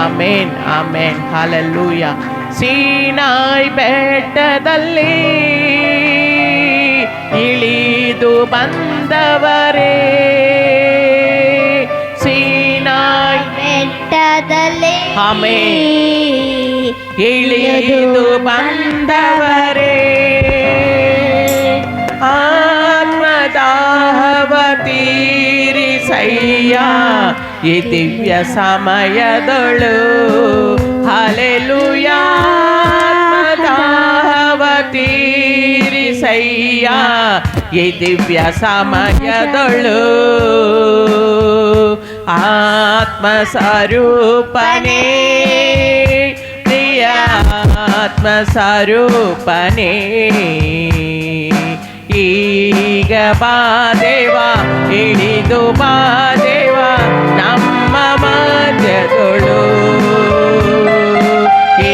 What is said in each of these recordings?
ಆಮೇನ್ ಆಮೇನ್ hallelujah. Sinai ಬೆಟ್ಟದಲ್ಲಿ ಇಳಿದು ಬಂದವರೇ, ಸೀನಾಯ್ ಬೆಟ್ಟದಲ್ಲಿ ಆಮೇನ್ ಇಳಿದು ಬಂದವರೇ, ಆತ್ಮದಾಹವ ತೀರಿಸಯ್ಯ ಈ ದಿವ್ಯ ಸಮಯದೊಳು. ಹಲ್ಲೆಲೂಯ. ಆತ್ಮದಾಹವ ತೀರಿಸಯ್ಯ ಈ ದಿವ್ಯ ಸಮಯದೊಳು. ಆತ್ಮ ಸ್ವರೂಪನೇ ಪ್ರಿಯ ಆತ್ಮ ಸ್ವರೂಪನೇ, ಈಗ ಬಾ ದೇವ ಇಳಿದು ಬಾ ದೇವ ನಮ್ಮ ಮಧ್ಯದೊಳು.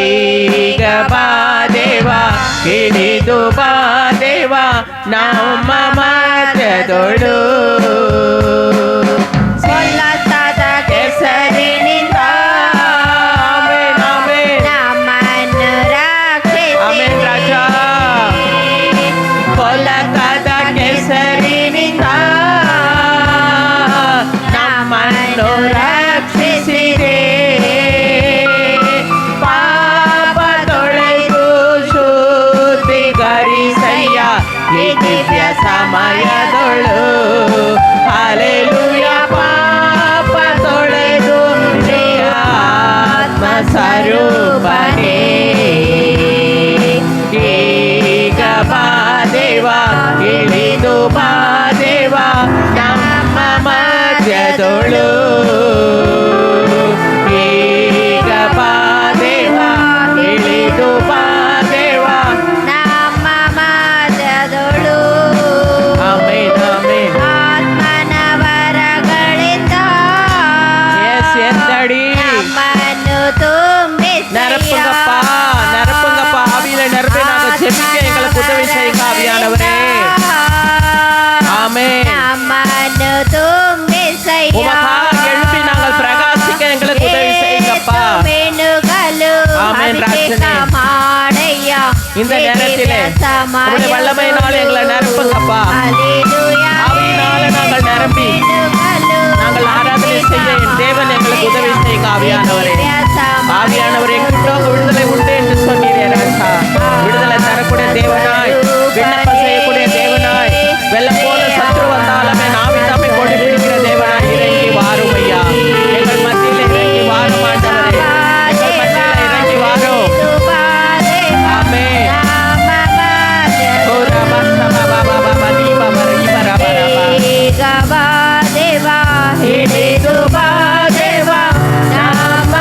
ಈಗ ಬಾ ದೇವ ಇಳಿದು ಬಾ ದೇವ ನಮ್ಮ ಮಧ್ಯದೊಳು. ಕೊಲ್ಲತ್ತಾದ ಕೆಸರಿನಿಂದ ನಮ್ಮನ್ನು ರಕ್ಷಿಸಿ, ಕೊಲ್ಲತ್ತಾದ ಕೆಸರಿನಿಂದ ನಮ್ಮನ್ನು ರಕ್ಷಿಸಿದೆ. ಪಾಪ ತೊಳೆದು ಶುದ್ಧೀಕರಿಸಯ್ಯ ಈ ದಿವ್ಯ ಸಮಯದೊಳು. ಹಲ್ಲೆಲೂಯ. ಪಾಪ ತೊಳೆದು ಆತ್ಮ ಸ್ವರೂಪನೇ, ಈಗ ಬಾ ದೇವ ಇಳಿದು ಬಾ ದೇವ ನಮ್ಮ ಮಧ್ಯದೊಳು. ಈಗ ಬಾ ದೇವ ಇಳಿದು ಬಾ ದೇವ ನಮ್ಮ ಮಧ್ಯದೊಳು. ಆಮೇನ್ ಆಮೇನ್. ಆತ್ಮನ ವರಗಳಿಂದ ಎಸ್ ಎಂದಡಿ ನಮ್ಮನ್ನು ತುಂಬಿಸಯ್ಯ. நிரப்புங்கப்பா ஆவியில நிரப்பி நாங்கள் ஜெபிக்க எங்களுக்கு உதவி செய்யுங்க ஆவியானவரே. ஆமென். நம்மನ್ನು ತುಂಬಿಸಯ್ಯ. உமக்காக எழுப்பி நாங்கள் பிரகாசிக்க எங்களுக்கு உதவி செய்யுங்கப்பா. ஆமென் ராஜனே. இந்த நேரத்திலே உம்முடைய வல்லமையினால எங்களை நிரப்புங்கப்பா. ஆவியினால நாங்கள் நிரம்பி நாங்கள் ஆராதனை செய்ய என் தேவன் எங்களுக்கு உதவி செய்யுங்க ஆவியானவரே. ஆவியானவரே எங்கிட்ட விடுதலை உண்டு என்று சொன்னீரே ராஜா. விடுதலை தரக்கூடிய தேவனாய், விண்ணப்பம் செய்யக்கூடிய தேவனாய், வெள்ளம் போல சத்ரு வந்தாலுமே நாவி தாமே கொண்டு பிடிக்கிற தேவனாய் இறங்கி வாரும் ஐயா. எங்கள் மத்தியில் இறங்கி வாரும் ஆண்டவரே. எங்கள் மத்தியில் இறங்கி வாரும். ஆமென். ஓ ரபா சபா பாபா பாபா நீ பாபா ரீ பரா பரா பா. ದೇವ இடிது பா தேவா நாம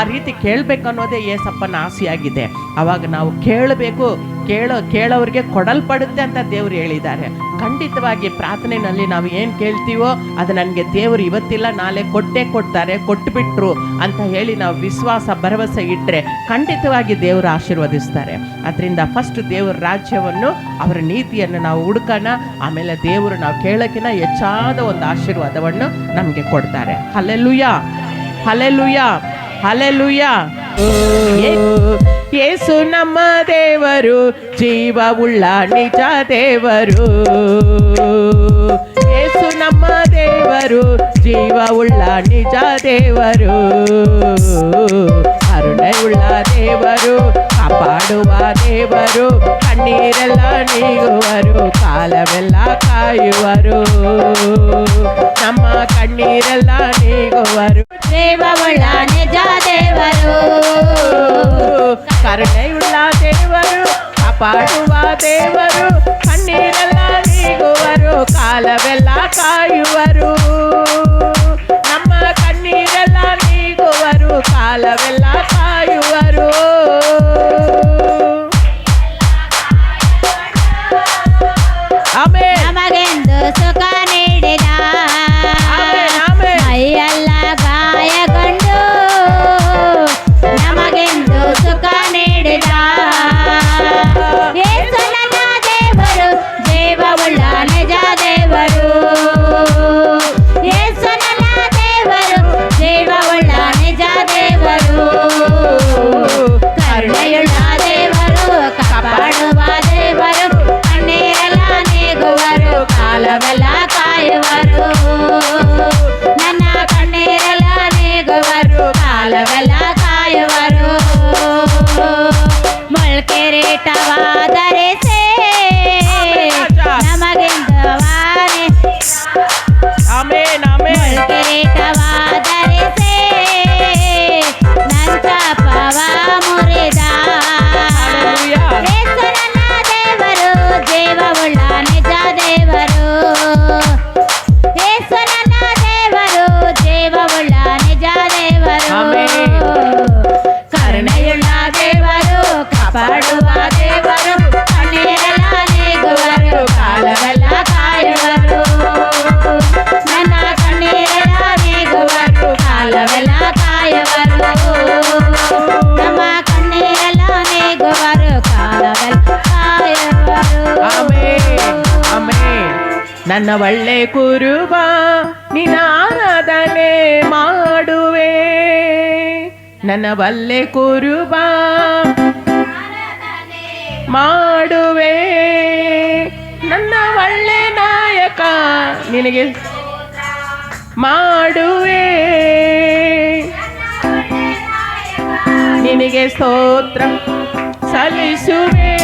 ಆ ರೀತಿ ಕೇಳಬೇಕು ಅನ್ನೋದೇ ಏಸಪ್ಪನ ಆಸೆಯಾಗಿದೆ. ಅವಾಗ ನಾವು ಕೇಳಬೇಕು, ಕೇಳೋರಿಗೆ ಕೊಡಲ್ಪಡುತ್ತೆ ಅಂತ ದೇವರು ಹೇಳಿದ್ದಾರೆ. ಖಂಡಿತವಾಗಿ ಪ್ರಾರ್ಥನೆಯಲ್ಲಿ ನಾವು ಏನು ಕೇಳ್ತೀವೋ ಅದು ನನಗೆ ದೇವರು ಇವತ್ತಿಲ್ಲ ನಾಳೆ ಕೊಡ್ತಾರೆ, ಕೊಟ್ಟುಬಿಟ್ರು ಅಂತ ಹೇಳಿ ನಾವು ವಿಶ್ವಾಸ ಭರವಸೆ ಇಟ್ಟರೆ ಖಂಡಿತವಾಗಿ ದೇವರು ಆಶೀರ್ವದಿಸ್ತಾರೆ. ಅದರಿಂದ ಫಸ್ಟ್ ದೇವರ ರಾಜ್ಯವನ್ನು, ಅವರ ನೀತಿಯನ್ನು ನಾವು ಹುಡುಕೋಣ. ಆಮೇಲೆ ದೇವರು ನಾವು ಕೇಳೋಕ್ಕಿಂತ ಹೆಚ್ಚಾದ ಒಂದು ಆಶೀರ್ವಾದವನ್ನು ನಮಗೆ ಕೊಡ್ತಾರೆ. Hallelujah, hallelujah, hallelujah. ಯೇಸು ನಮ್ಮ ದೇವರು, ಜೀವವುಳ್ಳ ನಿಜ ದೇವರು. ಯೇಸು ನಮ್ಮ ದೇವರು, ಜೀವವುಳ್ಳ ನಿಜ ದೇವರು. ಕರುಣೆಯುಳ್ಳ ದೇವರು, ಕಾಪಾಡುವ ದೇವರು. ಕಣ್ಣೀರೆಲ್ಲ ನೀಗುವರು, ಕಾಲವೆಲ್ಲ ಕಾಯುವರು. ನಮ್ಮ ಕಣ್ಣೀರೆಲ್ಲ ನೀಗುವರು. ಜೀವವುಳ್ಳ ನಿಜ ದೇವರು, ಕರುಣೆಯುಳ್ಳ ದೇವರು, ಕಾಪಾಡುವ ದೇವರು. ಕಣ್ಣೀರೆಲ್ಲ ನೀಗುವರು, ಕಾಲವೆಲ್ಲ ಕಾಯುವರು. ನಮ್ಮ ಕಣ್ಣೀರೆಲ್ಲ ನೀಗುವರು, ಕಾಲವೆಲ್ಲ ಕಾಯುವರು. ಆಮೆನ್. ನಮಗೆಂದು ಸುಖ ನೀಡಿದ, ಮೈಯೆಲ್ಲ ಗಾಯಗೊಂಡು ನಮಗೆಂದು ಸುಖ ನೀಡಿದ. ಯೇಸು ನನ್ನ ದೇವರು, ಜೀವವುಳ್ಳ ನಿಜ ದೇವರು. ಯೇಸು ನನ್ನ ದೇವರು, ಜೀವವುಳ್ಳ ನಿಜ ದೇವರು. ಕರುಣೆಯುಳ್ಳ ದೇವರು, ಕಾಪಾಡುವ ದೇವರು. ಕಣ್ಣೀರೆಲ್ಲ ನೀಗುವರು, ಕಾಲವೆಲ್ಲ ಕಾಯುವರು. ನನ್ನ ಕಣ್ಣೀರೆಲ್ಲ ನೀಗುವರು, ಕಾಲವೆಲ್ಲ ಕಾಯುವರು. ಮುಳ್ಕಿರೀಟವಾದರಿಸಿ ನಮಗೆಂದವಾನೆ, ಆಮೆನ್, ಆಮೆನ್. ಮುಳ್ಕಿರೀಟವಾದರಿಸಿ ನನ್ನ ಪಾಪವ ಮುರಿದ. ಯೇಸು ನನ್ನ ದೇವರು, ಜೀವವುಳ್ಳ ನಿಜ ದೇವರು. ಯೇಸು ನನ್ನ ದೇವರು, ಜೀವವುಳ್ಳ ನಿಜ ದೇವರು. ಕರುಣೆಯುಳ್ಳ ದೇವರು, ಕಾಪಾಡುವ ದೇವರು. ಕಣ್ಣೀರೆಲ್ಲ ನೀಗುವರು, ಕಾಲವೆಲ್ಲ ಕಾಯುವರು. ನನ್ನ ಕಣ್ಣೀರೆಲ್ಲ ನೀಗುವರು, ಕಾಲವೆಲ್ಲ ಕಾಯುವರು. ನಮ್ಮ ಕಣ್ಣೀರೆಲ್ಲ ನೀಗುವರು, ಕಾಲವೆಲ್ಲ ಕಾಯುವರು. Amen, amen. ನನ್ನ ಒಳ್ಳೆ ಕುರುಬ, ನಿನ್ನ ಆರಾಧನೆ ಮಾಡುವೆ. ನನ್ನ ಒಳ್ಳೆ ಕುರುಬ ಮಾಡುವೆ. ನನ್ನ ಒಳ್ಳೆ ನಾಯಕ ನಿನಗೆ ಮಾಡುವೆ. ನಿನಗೆ ಸ್ತೋತ್ರ ಸಲ್ಲಿಸುವೆ.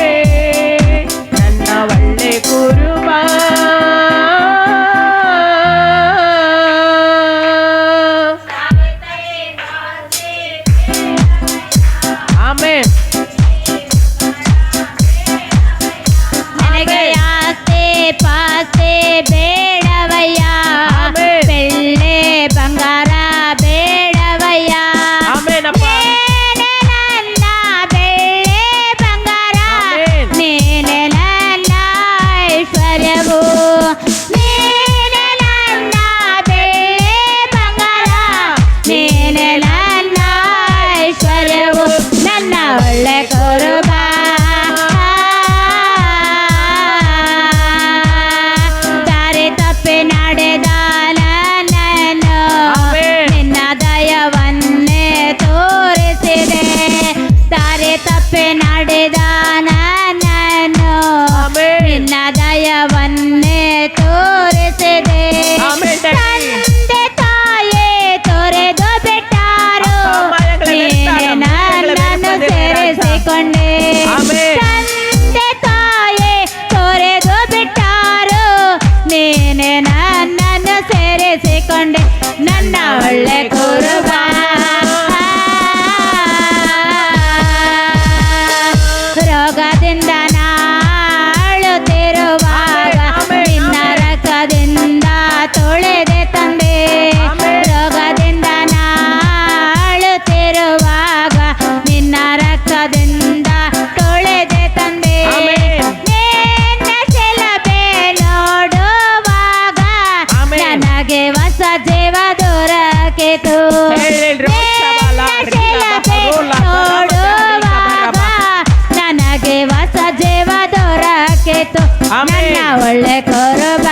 ನನ್ನ ಒಳ್ಳೆ ಕುರುಬ. ಆಮೆನ್. ನನಗೆ ಆಸ್ತಿ ಪಾಸ್ತಿ ಬೇಡವಯ್ಯ, ಆಮೆನ್. ಬೆಳ್ಳಿ ಬಂಗಾರ ಬೇಡವಯ್ಯ. ಆಮೆನಪ್ಪ. ನೀನೆ ನನ್ನ ಬೆಳ್ಳಿ ಬಂಗಾರ, ಆಮೆನ್. ನೀನೆ ನನ್ನ ಐಶ್ವರ್ಯವು. ನೀನೆ ನನ್ನ ಬೆಳ್ಳಿ ಬಂಗಾರ, ನೀನೆ ನನ್ನ ಐಶ್ವರ್ಯವು. ನನ್ನ ಒಳ್ಳೆ ಕುರುಬ, ದಾರಿ ತಪ್ಪಿ ನಡೆದ ನನ್ನನ್ನು ಆಮೆನ್. ನಿನ್ನ ದಯವನ್ನೇ ತೋರಿಸಿದೆ. ದಾರಿ ತಪ್ಪಿ ನಡೆದ ನನ್ನನ್ನು ಆಮೆನ್. ನಿನ್ನ ದಯವನ್ನೇ ತೋರಿಸಿದೆ. Amen daddy. ತಂದೆ ತಾಯೇ ತೊರೆದು ಬಿಟ್ಟಾರು, ನೀನೆ ನನ್ನನ್ನು ಸೇರಿಸಿಕೊಂಡೆ. ಆಮೆನ್. ತಂದೆ ತಾಯೇ ತೊರೆದು ಬಿಟ್ಟಾರು, ನೀನೆ ನನ್ನನ್ನು ಸೇರಿಸಿಕೊಂಡೆ. ನನ್ನ ಒಳ್ಳೆ ಕುರುಬ, ರೋಗದಿಂದ ನಾಳುತ್ತಿರುವಾಗ ಆಮೆನ್, ನಿನ್ನ ರಕ್ತದಿಂದ ತೊಳೆದೆ ತಂದೆ. ಆಮೆನ್. ರೋಗದಿಂದ ನಾಳುತ್ತಿರುವಾಗ ದೊರಕಿತು ನನಗೆ ಹೊಸ ಜೀವ ದೊರಕಿತು ನನ್ನ ಒಳ್ಳೆ ಕುರುಬ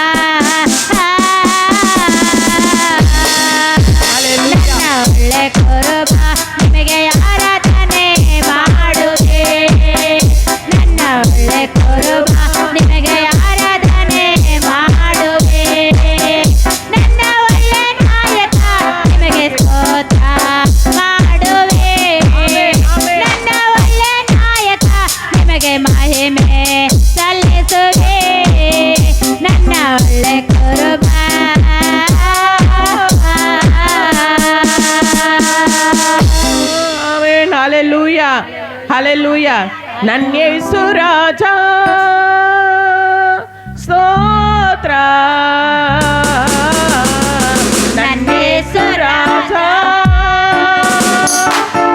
ನನ್ನ ಒಳ್ಳೆ ಕುರುಬ ನಿಮಗೆ ಆರಾಧನೆ ಮಾಡುವೆ ನನ್ನ ಒಳ್ಳೆ ಕುರುಬ ನಿಮಗೆ ಆರಾಧನೆ ಮಾಡುವೆ ನನ್ನ ಒಳ್ಳೆ ನಾಯಕ ನಿಮಗೆ ಸ್ತೋತ್ರ ಮಾಡುವೆ ನನ್ನ ಒಳ್ಳೆ ನಾಯಕ ನಿಮಗೆ ಮಹಿಮೆ ಸಲ್ಲಿಸುವೆ ನನ್ನ ಒಳ್ಳೆ ಕುರುಬ ಹಲ್ಲೆಲೂಯಾ ಹಲ್ಲೆಲೂಯಾ ನನ್ನ ಯೇಸು ರಾಜ ಸ್ತೋತ್ರ ನನ್ನ ಯೇಸು ರಾಜ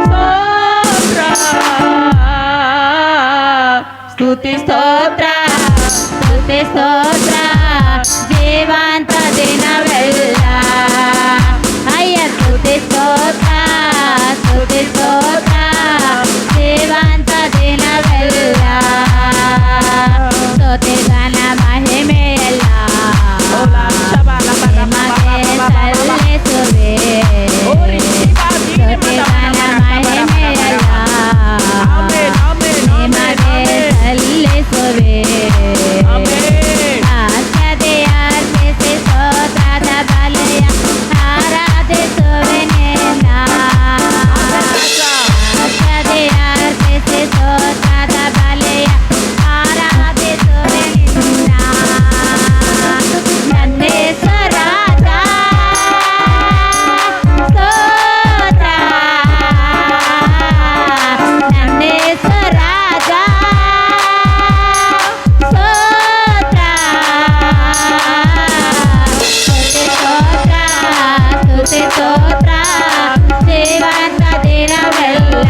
ಸ್ತೋತ್ರ ಸ್ತುತಿ ಸ್ತೋತ್ರ ಸ್ತುತಿ ಸ್ತೋತ್ರ ಜೀವಂತ ದಿನವೆಲ್ಲ ಅಯ್ಯ ಸ್ತುತಿ ಸ್ತೋತ್ರ ಸ್ತುತಿ ಸ್ತೋತ್ರ ಜೀವಂತ ದಿನವೆಲ್ಲ ಸ್ತುತಿ ಗಾನ ಮಹಿಮೆಯಲ್ಲ ನಿಮಗೆ ಸಲ್ಲಿಸುವೆ ಸ್ತುತಿ ಗಾನ ಮಹಿಮೆಯಲ್ಲ ನಿಮಗೆ ಸಲ್ಲಿಸುವೆ ಆಸ್ಯದೆ ಅರ್ಪಿಸಿ ಸ್ತೋತ್ರದ ಬಲೆಯ ಆರಾಧಿಸುವೆ ನಿನ್ನ ಆಸ್ಯದೆ ಅರ್ಪಿಸಿ ಸ್ತೋತ್ರದ ಬಲೆಯ ಆರಾಧಿಸುವೆ ನಿನ್ನ ನನ್ನ ರಾಜ ಸ್ತೋತ್ರ ನನ್ನ ರಾಜ ಸ್ತೋತ್ರ ಸ್ತುತಿ ಸ್ತೋತ್ರ ಜೀವಂತ ದಿನವೆಲ್ಲ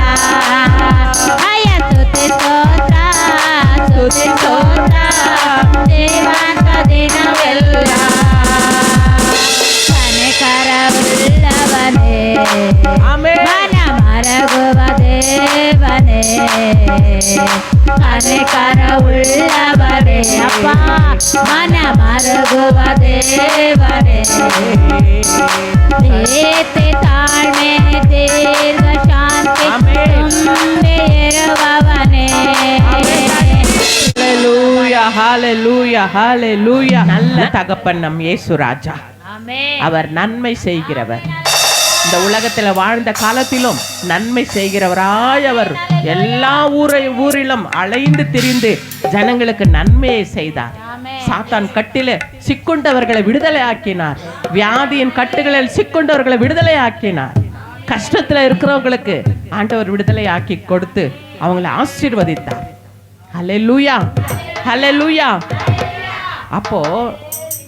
ಅಯ್ಯ ಸ್ತುತಿ ಸ್ತೋತ್ರ ಸ್ತುತಿ ಸ್ತೋತ್ರ ಜೀವಂತ ದಿನವೆಲ್ಲ ಕನಿಕರವುಳ್ಳವನೇ ಮನ ಮರಗುವ ದೇವನೇ ಕನಿಕರವುಳ್ಳವನೇ ಅಪ್ಪ ಮನ ಮರಗುವ ದೇವನೇ ಪ್ರೀತಿ ತಾಳ್ಮೆ ದೀರ್ಘ ಶಾಂತಿ ತುಂಬಿ ಇರುವವನೇ ஹalleluya ஹalleluya ஹalleluya நல்ல தகப்பன் நம் இயேசு ராஜா ஆமென் அவர் நன்மை செய்கிறவர் இந்த உலகத்துல வாழ்ந்த காலத்திலும் நன்மை செய்கிறவராய் அவர் எல்லா ஊரிலும் அலைந்து திரிந்து ஜனங்களுக்கு நன்மையை செய்தார் சாத்தான் கட்டில சிக்கொண்டவர்களை விடுதலை ஆக்கினார் வியாதியின் கட்டுகளில் சிக்கொண்டவர்களை விடுதலை ஆக்கினார் கஷ்டத்துல இருக்கிறவங்களுக்கு ஆண்டவர் விடுதலை ஆக்கி கொடுத்து அவங்களை ஆசீர்வதித்தார் ஹல்லேலூயா ஹல்லேலூயா அப்போ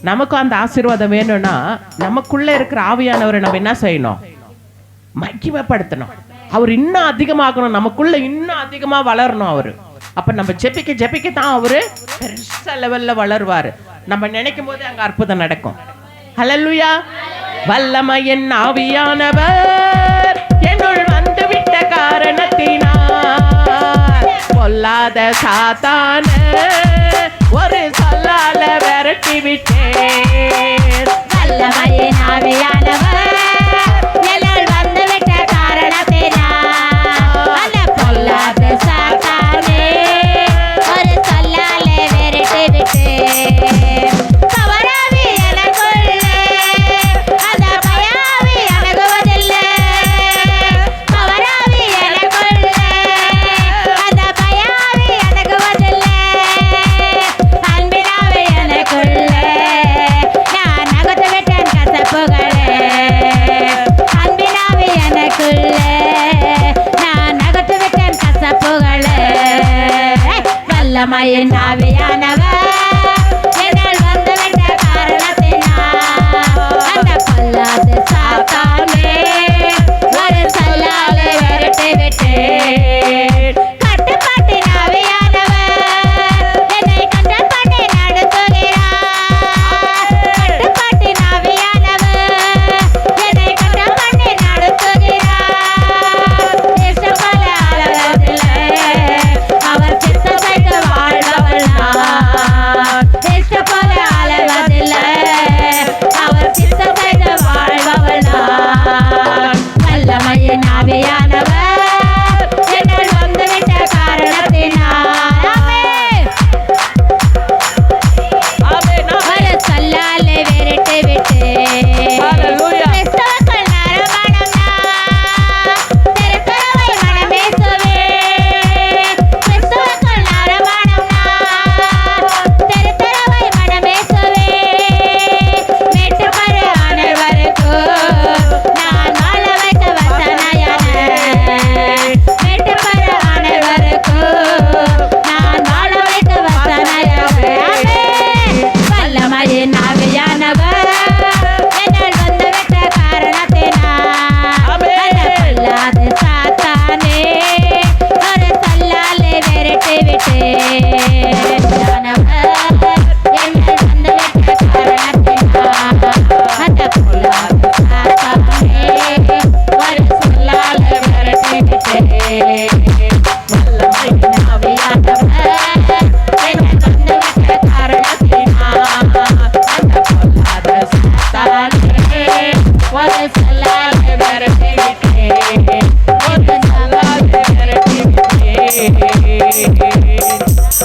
நமக்கு அந்த ஆசீர்வாதம் வேணும்னா நமக்குள்ள இருக்கிற ஆவியானவரை நம்ம என்ன செய்யணும் மகிமைப்படுத்தணும் அவர் இன்னும் அதிகமாகணும் நமக்குள்ள இன்னும் அதிகமா வளரணும் அவரு அப்ப நம்ம ஜெபிக்க ஜெபிக்க தான் அவரு பெருசா லெவல்ல வளருவாரு நம்ம நினைக்கும் போதே அங்க அற்புதம் நடக்கும் ஹல்லேலூயா வல்லமையின் ஆவியானவர் என்னுள் வந்து விட்ட காரணத்தினால் பொல்லாத சாத்தான ஒரு சொல்லால விரட்டி விட்டேன் வல்லமையின் ஆவியானவர் என்னுள் வந்து விட்ட காரணத்தினால் அந்த பொல்லாத சாத்தானே ஒரு சொல்லாலே விரட்டி விட்டேன் பவராவி எனக்குள்ளே அந்த பயாவி அணுகுவதில்லை பவராவி எனக்குள்ளே அந்த பயாவி அணுகுவதில்லை அன்பினாவி எனக்குள்ளே நான் நகர்த்து விட்டேன் கசப்புகளே அன்பினாவி எனக்குள்ளே நான் நகர்த்து விட்டேன் கசப்புகளே வல்லமையின் ஆவியானவர் என்னுள் வந்து விட்ட காரணத்தினால் அந்த பொல்லாத சாத்தானே ஒரு சொல்லாலே விரட்டி விட்டேன் கட்டுப்பாட்டின் ஆவியானவர் என்னை கண்ட்ரோல் பண்ணி நடத்துகிறார் கட்டுப்பாட்டின் ஆவியானவர் என்னை கண்ட்ரோல் பண்ணி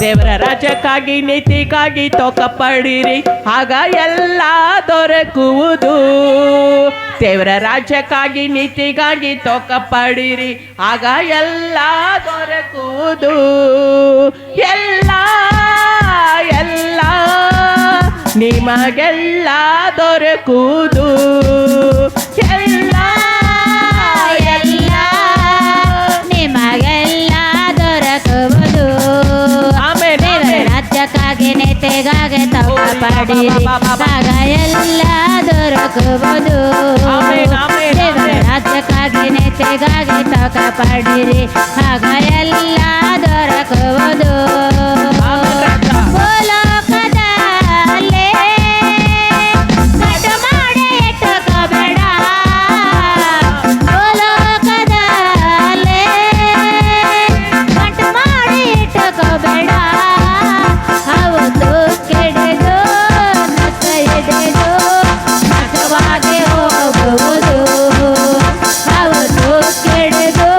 ದೇವರ ರಾಜ್ಯಕ್ಕಾಗಿ ನೀತಿಗಾಗಿ ತೋಕ ಪಡಿರಿ, ಆಗ ಎಲ್ಲ ದೊರಕುವುದು. ದೇವರ ರಾಜ್ಯಕ್ಕಾಗಿ ನೀತಿಗಾಗಿ ತೋಕ ಪಡಿರಿ, ಆಗ ಎಲ್ಲ ದೊರಕುವುದು. ಎಲ್ಲ ಎಲ್ಲ ನಿಮಗೆಲ್ಲ ದೊರಕುವುದು. ಎಲ್ಲ ಎಲ್ಲ ನಿಮಗೆಲ್ಲ ದೊರಕುವುದು. ದೇವರ ರಾಜ್ಯಕ್ಕಾಗಿ ನೀತಿಗಾಗಿ ತೋಕ ಪಡಿರಿ, ಆಗ ಎಲ್ಲ ದೊರಕುವುದು. ದೇವರ ರಾಜ್ಯಕ್ಕಾಗಿ ನೀತಿಗಾಗಿ ತೋಕ ಪಡಿರಿ, ಆಗ ಎಲ್ಲ ದೊರಕುವುದು. ಭೂಲೋಕದಲ್ಲಿ ಕಟ್ಟು ಮಾಡಿ ಇಟ್ಟುಕೋಬೇಡ, ಭೂಲೋಕದಲ್ಲಿ ಕಟ್ಟು ಮಾಡಿ ಇಟ್ಟುಕೋಬೇಡ. ಅವತ್ತು ಕೆಡೆದು ನಷ್ಟ ಹಿಡಿದು ನಷ್ಟವಾಗಿ ಹೋಗುವುದು. ಅವತ್ತು ಕೆಡೆದು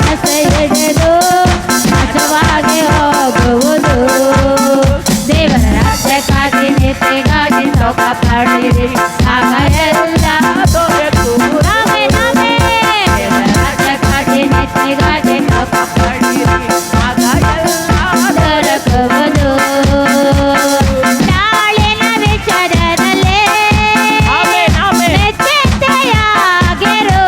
ನಷ್ಟ ಹಿಡಿದು ನಷ್ಟವಾಗಿ ಹೋಗುವುದು. ದೇವರ ರಾಜ್ಯಕ್ಕಾಗಿ ನೀತಿಗಾಗಿ ತೋಕ ಪಡಿರಿ, ಆಗ ಎಲ್ಲ ದೊರಕುವುದು. ದೇವರ ರಾಜ್ಯಕ್ಕಾಗಿ ನೀತಿಗಾಗಿ ತೋಕ ಪಡಿರಿ, ಆಗ ಎಲ್ಲ ದೊರಕುವುದು. ನಾಳಿನ ವಿಚಾರದಲ್ಲಿ ಎಚ್ಚರಿಕೆಯಾಗಿರು.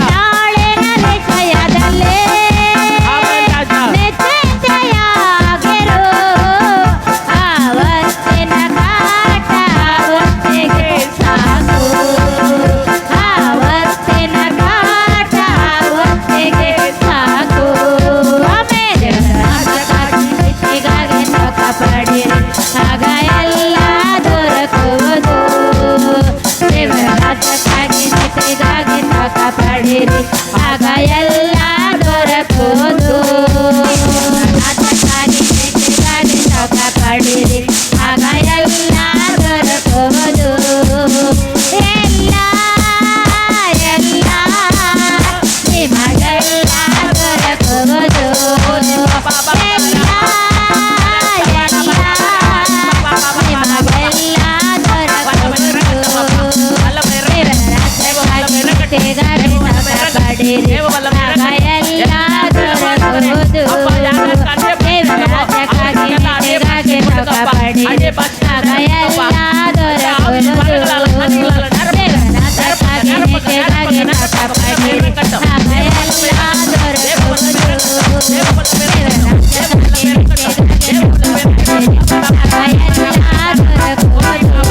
ನಾಳಿನ ವಿಷಯದಲ್ಲಿ ಎಚ್ಚರಿಕೆಯಾಗಿರು. ಆವತ್ತಿನ ಕಾಟ ಆವತ್ತಿಗೆ ಸಾಕು. ಆವತ್ತಿನ ಕಾಟ ಆವತ್ತಿಗೆ ಸಾಕು. ದೇವರ ರಾಜ್ಯಕ್ಕಾಗಿ ನೀತಿಗಾಗಿ ತೋಕ ಪಡಿರಿ, ಆಗ ಎಲ್ಲ ದೊರಕುವುದು. ದೇವರ ರಾಜ್ಯಕ್ಕಾಗಿ ನೀತಿಗಾಗಿ ತೋಕ ಪಡಿರಿ, ಆಗ ಎಲ್ಲ ದೊರಕುವುದು. ರಾಜ್ಯಕ್ಕಾಗಿ ನೀತಿಗಾಗಿ ತೋಕ ಪಡಿರಿ, ಆಗ ಎಲ್ಲ ದೊರಕುವುದು. ಎಲ್ಲ ಎಲ್ಲ ನಿಮಗೆಲ್ಲ ದೊರಕುವುದು. ಎಲ್ಲ ನಿಮಗೆಲ್ಲ ದೊರಕುವುದು. ದೇವರ ರಾಜ್ಯಕ್ಕಾಗಿ ನೀತಿಗಾಗಿ ತೋಕ ಪಡಿರಿ, ಆಗ ಎಲ್ಲ ದೊರಕುವುದು. ದೇವರ ರಾಜ್ಯಕ್ಕಾಗಿ ನೀತಿಗಾಗಿ ತೋಕ ಪಡಿರಿ, ಆಗ ಎಲ್ಲ ದೊರಕುವುದು. ದೇವರ ರಾಜ್ಯಕ್ಕಾಗಿ ನೀತಿಗಾಗಿ ತೋಕ ಪಡಿರಿ, ಆಗ ಎಲ್ಲ ದೊರಕುವುದು. ದೇವರ ರಾಜ್ಯಕ್ಕಾಗಿ ನೀತಿಗಾಗಿ ತೋಕ ಪಡಿರಿ, ಆಗ ಎಲ್ಲ ದೊರಕುವುದು. ದೇವರ ರಾಜ್ಯಕ್ಕಾಗಿ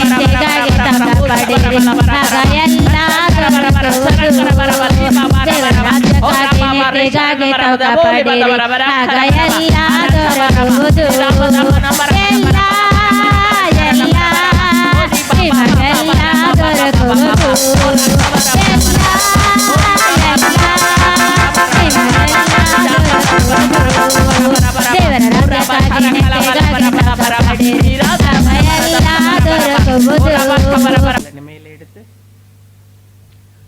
ನೀತಿಗಾಗಿ ತೋಕ ಪಡಿರಿ, ಆಗ ಎಲ್ಲ ದೊರಕುವುದು. ದೇವರ ರಾಜ್ಯಕ್ಕಾಗಿ ನೀತಿಗಾಗಿ ತೋಕ ಪಡಿರಿ, ಆಗ ಎಲ್ಲ ದೊರಕುವುದು. ಎಲ್ಲ ಎಲ್ಲ ನಿಮಗೆಲ್ಲ ದೊರಕುವುದು. ಎಲ್ಲ ಎಲ್ಲ ನಿಮಗೆಲ್ಲ ದೊರಕುವುದು. ದೇವರ ರಾಜ್ಯಕ್ಕಾಗಿ ನೀತಿಗಾಗಿ ತೋಕ ಪಡಿರಿ, ಆಗ ಎಲ್ಲ ದೊರಕುವುದು. ಮೇಲೆ எடுத்து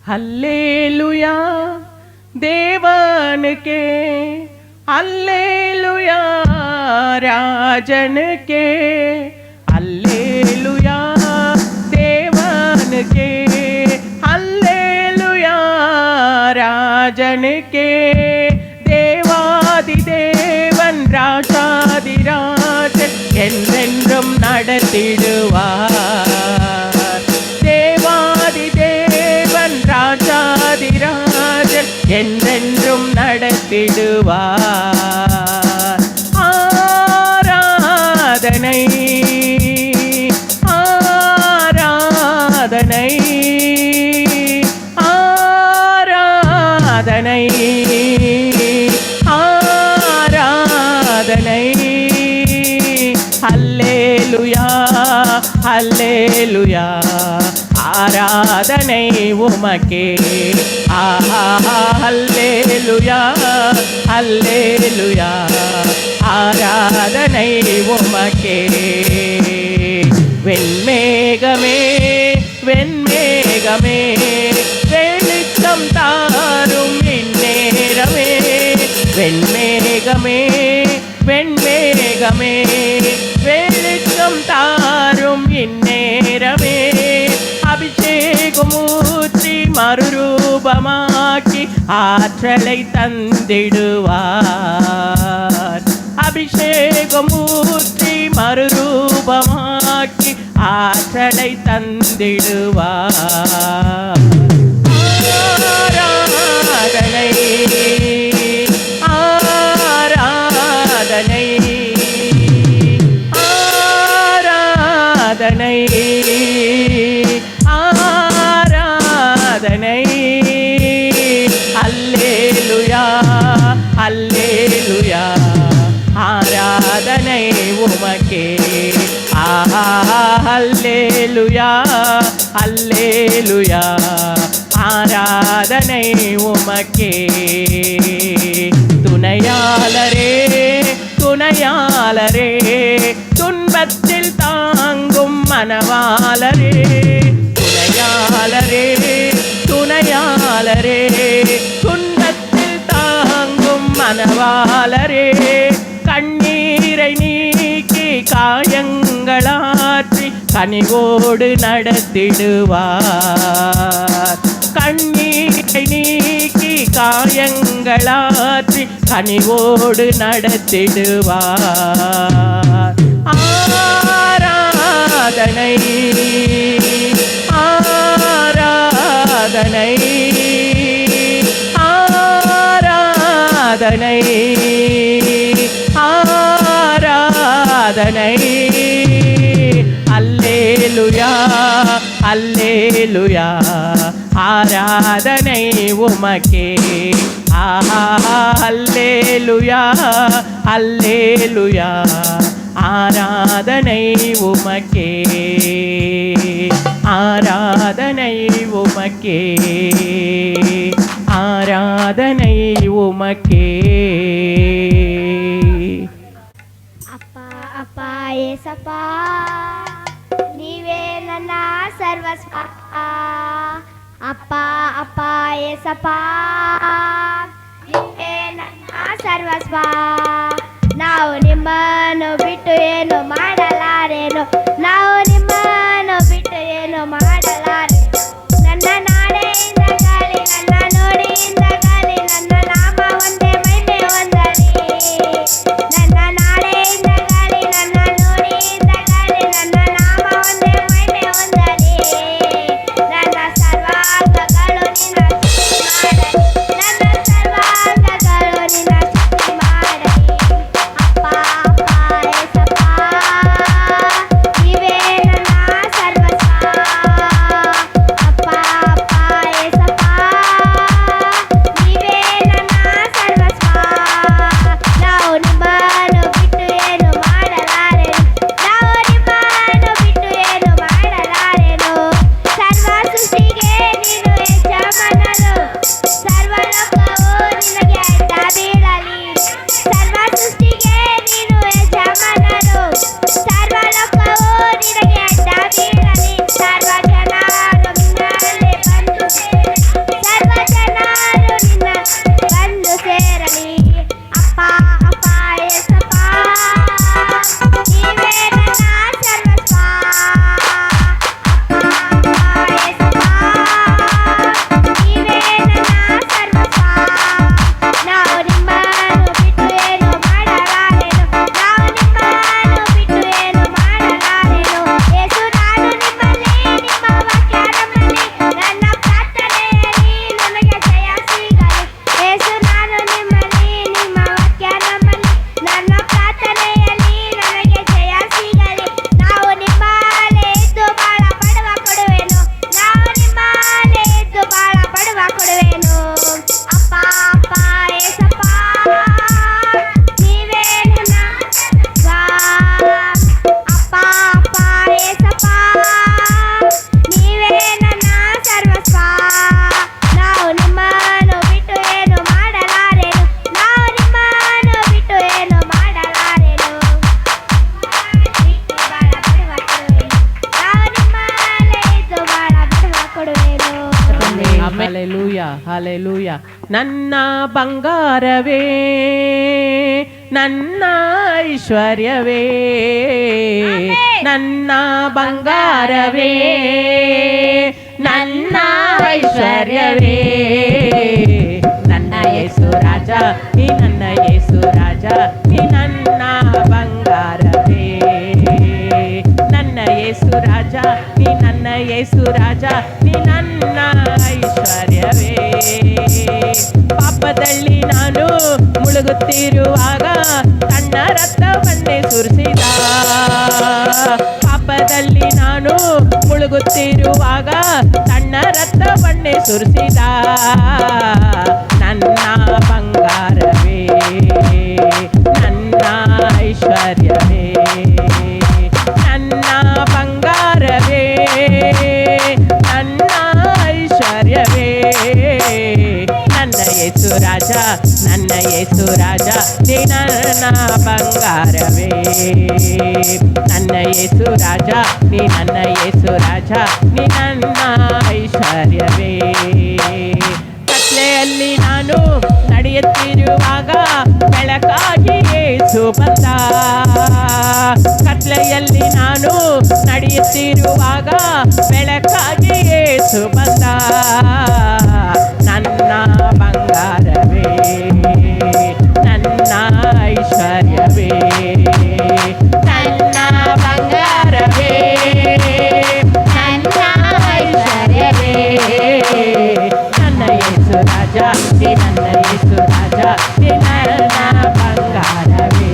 ஹல்லேலூயா தேவனுக்கே, அல்லேலூயா ராஜனுக்கே, அல்லேலூயா தேவனுக்கே, அல்லேலூயா ராஜனுக்கே. தேவாதி தேவன் ராஜாதிராஜன் என்றென்றும் நடத்திடுவார். தேவாதி தேவன் ராஜாதிராஜன் என்றென்றும் நடத்திடுவார். ஆராதனை ஆராதனை ஆராதனை ஆராதனை. அல்லேலூயா அல்லேலூயா ஆராதனை உமக்கே. ஆஹா அல்லேலூயா அல்லேலூயா ஆராதனை உமக்கே. வெண்மேகமே வெண்மேகமே வெளிச்சம் தாரும் இந்நேரத்திலே வெண்மேகமே வெண்மேகமே வெளிச்சம் தாரும் இந்நேரமே அபிஷேகமூர்த்தி மறுரூபமாக்கி ஆற்றலை தந்திடுவார். அபிஷேகமூர்த்தி மறுரூபமாக்கி ஆற்றலை தந்திடுவார். ஆராதனை ஆராதனை ஆராதனை ஆராதனை அல்லேலூயா அல்லேலூயா ஆராதனை உமக்கே. அல்லேலூயா அல்லேலூயா ஆராதனை உமக்கே. துணையாளரே துணையாளரே துன்பத்தில் தாங்கும் மனவாளரே. துணையாளரே துணையாளரே துன்பத்தில் தாங்கும் மனவாளரே. கண்ணீரை நீக்கி காயங்களாற்றி கனிவோடு நடத்திடுவார். கண்ணீரை நீக்கி காயங்களாற்றி கனிவோடு நடத்திடுவார். ஆராதனை ஆராதனை ஆராதனை ஆராதனை அல்லேலூயா அல்லேலூயா ஆராதனை உமக்கே. அல்லேலூயா அல்லேலூயா ஆராதனை உமக்கே. ஆராதனை உமக்கே ஆராதனை உமக்கே. அப்பா அப்பா ஏசப்பா ನೀವೇ ನನ್ನ ಸರ್ವಸ್ವ. ಅಪ್ಪ ಅಪ್ಪ ಏಸಪ್ಪ ನೀವೇ ನನ್ನ ಸರ್ವಸ್ವ. ನಾವು ನಿಮ್ಮನ್ನು ಬಿಟ್ಟು ಏನು ಮಾಡಲಾರೇನು. ನಾವು ನಿಮ್ಮನ್ನು ಬಿಟ್ಟು ಏನು ಮಾಡಲಾರೇನು. ನನ್ನ ನಾಳೆಯಿಂದ ಗಾಳಿ ನನ್ನ ನೋಡಿಯಿಂದ ಗಾಳಿ ನನ್ನ ನಾಮ ಒಂದೇ ಮಹಿಮೆ ಒಂದರಿ. ನನ್ನ ನಾಳೆಯಿಂದ ಗಾಳಿ ನನ್ನ ನೋಡಿಯಿಂದ ಗಾಳಿ ನನ್ನ ನಾಮ ಒಂದೇ ಮಹಿಮೆ ಒಂದರಿ. ನನ್ನ ಸರ್ವಾಂಗಗಳು ನಿನ್ನ ಸ್ತುತಿ ಮಾಡಲಿ. ನನ್ನ ಸರ್ವಾಂಗಗಳು ನಿನ್ನ ಸ್ತುತಿ ಮಾಡಲಿ. ಅಪ್ಪ ಅಪ್ಪ ಏಸಪ್ಪ ನೀವೇ ನನ್ನ ಬಂಗಾರವೇ, ನನ್ನ ಐಶ್ವರ್ಯವೇ, ನನ್ನ ಬಂಗಾರವೇ, ನನ್ನ ಐಶ್ವರ್ಯವೇ, ನನ್ನ ಯೇಸು ರಾಜ, ನೀ ನನ್ನ ಯೇಸು ರಾಜ, ನೀ ನನ್ನ ಬಂಗಾರವೇ, ನನ್ನ ಯೇಸು ರಾಜ, ನೀ ನನ್ನ ಯೇಸು ರಾಜ, ನೀ ನನ್ನ ಐಶ್ವರ್ಯವೇ. ಪಾಪದಲ್ಲಿ ನಾನು ಮುಳುಗುತ್ತಿರುವಾಗ ತನ್ನ ರಕ್ತವನ್ನೇ ಸುರಿಸಿದ, ಪಾಪದಲ್ಲಿ ನಾನು ಮುಳುಗುತ್ತಿರುವಾಗ ತನ್ನ ರಕ್ತವನ್ನೇ ಸುರಿಸಿದ, ನನ್ನ ಬಂಗಾರವೇ, ನನ್ನ ಐಶ್ವರ್ಯವೇ, ನನ್ನ ಬಂಗಾರವೇ, ನನ್ನ ಐಶ್ವರ್ಯವೇ, ನನ್ನ ಯೇಸು ರಾಜ, ನನ್ನ ಯೇಸು ರಾಜ, ನೀ ನನ್ನ ಬಂಗಾರವೇ, ನನ್ನ ಯೇಸು ರಾಜ, ನೀ ನನ್ನ ಯೇಸು ರಾಜ, ನೀ ನನ್ನ ಐಶ್ವರ್ಯವೇ. ಕತ್ಲೆಯಲ್ಲಿ ನಾನು ನಡೆಯುತ್ತಿರುವಾಗ ಬೆಳಕಾಗಿ ಯೇಸು ಬಂದ, ಕತ್ಲೆಯಲ್ಲಿ ನಾನು ನಡೆಯುತ್ತಿರುವಾಗ ಬೆಳಕಾಗಿ ಯೇಸು ಬಂದ, ನನ್ನ ಬಂಗಾರವೇ, ನನ್ನ ಐಶ್ವರ್ಯವೇ, ನನ್ನ ಬಂಗಾರವೇ, ನನ್ನ ಐಶ್ವರ್ಯವೇ, ನನ್ನ ಯೇಸು ರಾಜ, ನೀ ನನ್ನ ಯೇಸು ರಾಜ, ನೀ ನನ್ನ ಬಂಗಾರವೇ,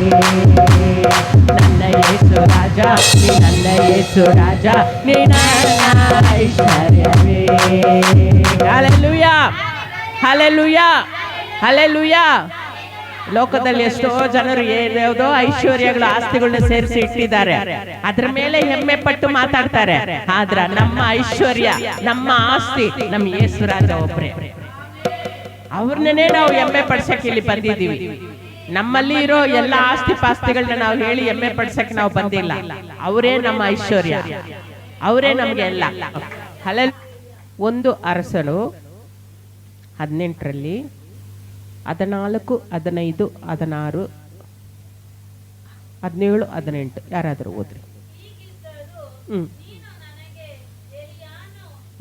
ನನ್ನ ಯೇಸು ರಾಜ, ನೀ ನನ್ನ ಯೇಸು ರಾಜ, ನೀ ನನ್ನ ಐಶ್ವರ್ಯವೇ. Hallelujah, hallelujah, hallelujah. ಲೋಕದಲ್ಲಿ ಎಷ್ಟೋ ಜನರು ಯಾವುದೋ ಐಶ್ವರ್ಯಗಳು ಆಸ್ತಿಗಳನ್ನ ಸೇರಿಸಿ ಇಟ್ಟಿದ್ದಾರೆ, ಅದ್ರ ಮೇಲೆ ಹೆಮ್ಮೆ ಪಟ್ಟು ಮಾತಾಡ್ತಾರೆ. ಆದ್ರ ನಮ್ಮ ಐಶ್ವರ್ಯ, ನಮ್ಮ ಆಸ್ತಿ ನಮ್ಮ ಯೇಸು ರಾಜ ಒಬ್ರೆ. ಅವ್ರನ್ನೇ ನಾವು ಹೆಮ್ಮೆ ಪಡ್ಸಕ್ಕೆ ಇಲ್ಲಿ ಬಂದಿದ್ದೀವಿ. ನಮ್ಮಲ್ಲಿ ಇರೋ ಎಲ್ಲ ಆಸ್ತಿ ಪಾಸ್ತಿಗಳನ್ನ ನಾವು ಹೇಳಿ ಹೆಮ್ಮೆ ಪಡ್ಸಕ್ಕೆ ನಾವು ಬಂದಿಲ್ಲ. ಅವರೇ ನಮ್ಮ ಐಶ್ವರ್ಯ, ಅವರೇ ನಮ್ಗೆ ಎಲ್ಲ. ಒಂದು ಅರಸನು 18ರಲ್ಲಿ 14, 15, 16, 17, 18 ಯಾರಾದರೂ ಓದ್ರಿ. ಹ್ಮ್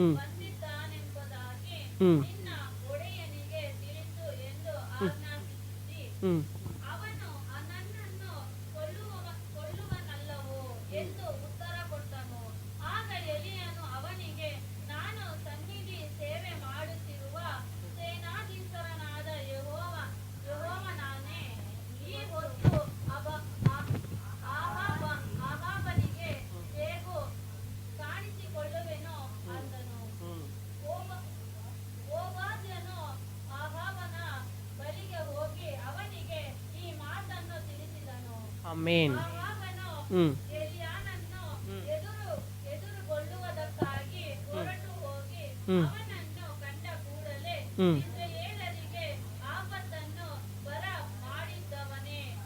ಹ್ಮ್ ಹ್ಮ್ ಹ್ಮ್ ಆಮೆನ್. ಹ್ಮ್ ಹ್ಮ್ ಹ್ಮ್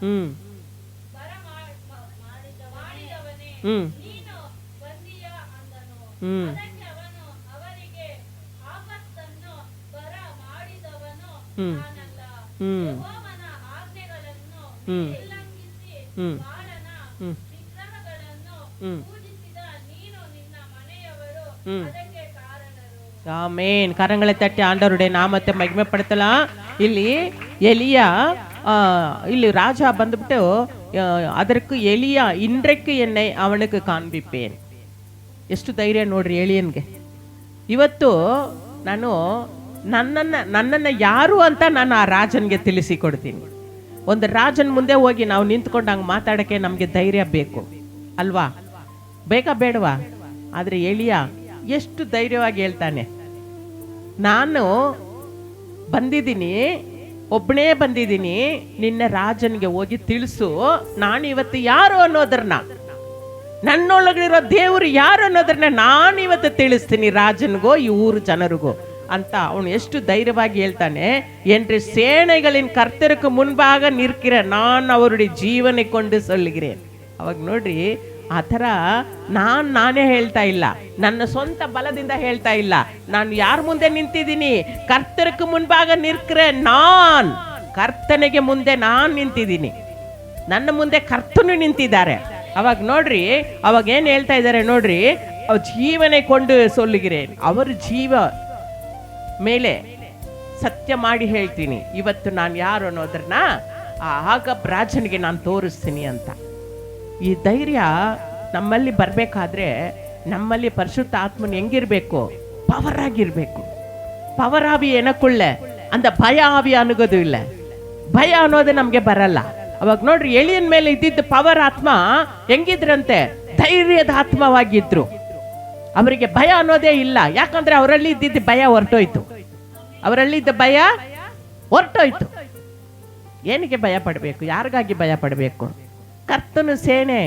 ಹ್ಮ್ ಹ್ಮ್ ಹ್ಮ್ ಹ್ಮ್ ಹ್ಮ್ ಹ್ಮ್ ಹ್ಮ್ ಹ್ಮ್ ಆಮೇನ್. ಕರங்களை தட்டி ஆண்டவருடைய நாமத்தை மகிமைப்படுத்தலாம். ಇಲ್ಲಿ ಎಲಿಯ ಇಲ್ಲಿ ರಾಜ ಬಂದ್ಬಿಟ್ಟು ಅದಕ್ಕೆ ಎಲಿಯ ಇಂದ್ರಕ್ಕೆ ಎಣ್ಣೆ ಅವನಿಗೆ ಕಾಣ್ಬಿಪ್ಪೇನ್. ಎಷ್ಟು ಧೈರ್ಯ ನೋಡ್ರಿ ಎಲಿಯನ್ಗೆ. ಇವತ್ತು ನಾನು ನನ್ನನ್ನು ಯಾರು ಅಂತ ನಾನು ಆ ರಾಜನ್ಗೆ ತಿಳಿಸಿಕೊಡ್ತೀನಿ. ಒಂದು ರಾಜನ ಮುಂದೆ ಹೋಗಿ ನಾವು ನಿಂತ್ಕೊಂಡು ಹಂಗೆ ಮಾತಾಡೋಕ್ಕೆ ನಮಗೆ ಧೈರ್ಯ ಬೇಕು ಅಲ್ವಾ? ಬೇಕಾ ಬೇಡವಾ? ಆದರೆ ಎಲಿಯ ಎಷ್ಟು ಧೈರ್ಯವಾಗಿ ಹೇಳ್ತಾನೆ, ನಾನು ಬಂದಿದ್ದೀನಿ, ಒಬ್ಬನೇ ಬಂದಿದ್ದೀನಿ, ನಿನ್ನ ರಾಜನಿಗೆ ಹೋಗಿ ತಿಳಿಸು ನಾನು ಇವತ್ತು ಯಾರು ಅನ್ನೋದ್ರನ್ನ, ನನ್ನೊಳಗಿರೋ ದೇವರು ಯಾರು ಅನ್ನೋದ್ರನ್ನ ನಾನು ಇವತ್ತು ತಿಳಿಸ್ತೀನಿ ರಾಜನಿಗೋ ಈ ಊರು ಜನರಿಗೂ ಅಂತ ಅವನು ಎಷ್ಟು ಧೈರ್ಯವಾಗಿ ಹೇಳ್ತಾನೆ. என்று சேனைகளின் கர்த்தருக்கு முன்பாக நிற்கிற நான் அவருடைய ஜீவனை கொண்டு சொல்லுகிறேன். ಅವಾಗ ನೋಡ್ರಿ, ಆ ಥರ ನಾನೇ ಹೇಳ್ತಾ ಇಲ್ಲ, ನನ್ನ ಸ್ವಂತ ಬಲದಿಂದ ಹೇಳ್ತಾ ಇಲ್ಲ. ನಾನು ಯಾರ ಮುಂದೆ ನಿಂತಿದ್ದೀನಿ? ಕರ್ತರಕ್ಕೆ ಮುಂಭಾಗ ನಿற்கிறே ನಾನ್, ಕರ್ತನಿಗೆ ಮುಂದೆ ನಾನು ನಿಂತಿದ್ದೀನಿ, ನನ್ನ ಮುಂದೆ ಕರ್ತನು ನಿಂತಿದ್ದಾರೆ. ಅವಾಗ ನೋಡ್ರಿ, ಅವಾಗ ಏನ್ ಹೇಳ್ತಾ ಇದ್ದಾರೆ ನೋಡ್ರಿ, ಜೀವನೆ ಕೊಂಡು ಸೊಲ್ಲುಗಿರೇನ್, ಅವರ ಜೀವ ಮೇಲೆ ಸತ್ಯ ಮಾಡಿ ಹೇಳ್ತೀನಿ, ಇವತ್ತು ನಾನು ಯಾರು ಅನ್ನೋದ್ರನ್ನ ಆಗ ರಾಜನಿಗೆ ನಾನು ತೋರಿಸ್ತೀನಿ ಅಂತ. ಈ ಧೈರ್ಯ ನಮ್ಮಲ್ಲಿ ಬರಬೇಕಾದ್ರೆ ನಮ್ಮಲ್ಲಿ ಪರಿಶುದ್ಧ ಆತ್ಮನ ಹೆಂಗಿರ್ಬೇಕು? ಪವರ್ ಆಗಿರ್ಬೇಕು. ಪವರ್ ಆವಿ ಏನಕ್ಕುಳ್ಳೆ ಅಂದ ಭಯ ಆವಿ ಅನ್ನೋದು ಇಲ್ಲ. ಭಯ ಅನ್ನೋದು ನಮ್ಗೆ ಬರಲ್ಲ. ಅವಾಗ ನೋಡ್ರಿ, ಎಳಿಯನ್ ಮೇಲೆ ಇದ್ದಿದ್ದ ಪವರ್ ಆತ್ಮ ಹೆಂಗಿದ್ರಂತೆ? ಧೈರ್ಯದ ಆತ್ಮವಾಗಿದ್ರು. ಅವರಿಗೆ ಭಯ ಅನ್ನೋದೇ ಇಲ್ಲ. ಯಾಕಂದ್ರೆ ಅವರಲ್ಲಿ ಇದ್ದಿದ್ದ ಭಯ ಹೊರಟೋಯ್ತು. ಅವರಲ್ಲಿದ್ದ ಭಯ ಹೊರಟೋಯ್ತು. ಏನಕ್ಕೆ ಭಯ ಪಡಬೇಕು? ಯಾರಿಗಾಗಿ ಭಯ ಪಡಬೇಕು? ಕರ್ತನ ಸೇನೆ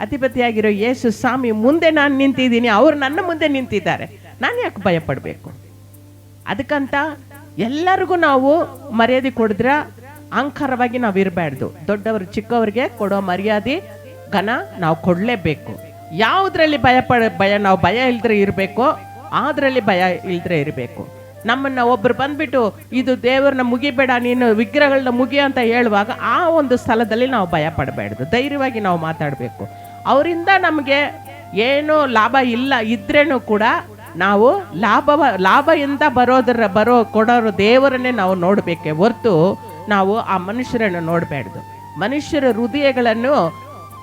ಅಧಿಪತಿಯಾಗಿರೋ ಯೇಸು ಸ್ವಾಮಿ ಮುಂದೆ ನಾನು ನಿಂತಿದ್ದೀನಿ, ಅವರು ನನ್ನ ಮುಂದೆ ನಿಂತಿದ್ದಾರೆ, ನಾನು ಯಾಕೆ ಭಯ ಪಡಬೇಕು? ಅದಕ್ಕಂತ ಎಲ್ಲರಿಗೂ ನಾವು ಮರ್ಯಾದೆ ಕೊಡಿದ್ರ ಅಹಂಕಾರವಾಗಿ ನಾವು ಇರಬಾರ್ದು. ದೊಡ್ಡವರು ಚಿಕ್ಕವರಿಗೆ ಕೊಡೋ ಮರ್ಯಾದೆ ಘನ ನಾವು ಕೊಡಲೇಬೇಕು. ಯಾವುದ್ರಲ್ಲಿ ನಾವು ಭಯ ಇಲ್ದ್ರೆ ಇರಬೇಕು, ಅದರಲ್ಲಿ ಭಯ ಇಲ್ದ್ರೆ ಇರಬೇಕು. ನಮ್ಮನ್ನ ಒಬ್ರು ಬಂದ್ಬಿಟ್ಟು ಇದು ದೇವರನ್ನ ಮುಗಿಬೇಡ, ನೀನು ವಿಗ್ರಹಗಳನ್ನ ಮುಗಿ ಅಂತ ಹೇಳುವಾಗ ಆ ಒಂದು ಸ್ಥಳದಲ್ಲಿ ನಾವು ಭಯ ಪಡಬಾರ್ದು. ಧೈರ್ಯವಾಗಿ ನಾವು ಮಾತಾಡಬೇಕು. ಅವರಿಂದ ನಮಗೆ ಏನೋ ಲಾಭ ಇಲ್ಲ ಇದ್ರೇನು ಕೂಡ ನಾವು ಲಾಭದಿಂದ ಕೊಡೋರು ದೇವರನ್ನೇ ನಾವು ನೋಡಬೇಕೆ ಹೊರ್ತು ನಾವು ಆ ಮನುಷ್ಯರನ್ನು ನೋಡಬಾರ್ದು. ಮನುಷ್ಯರ ಹೃದಯಗಳನ್ನು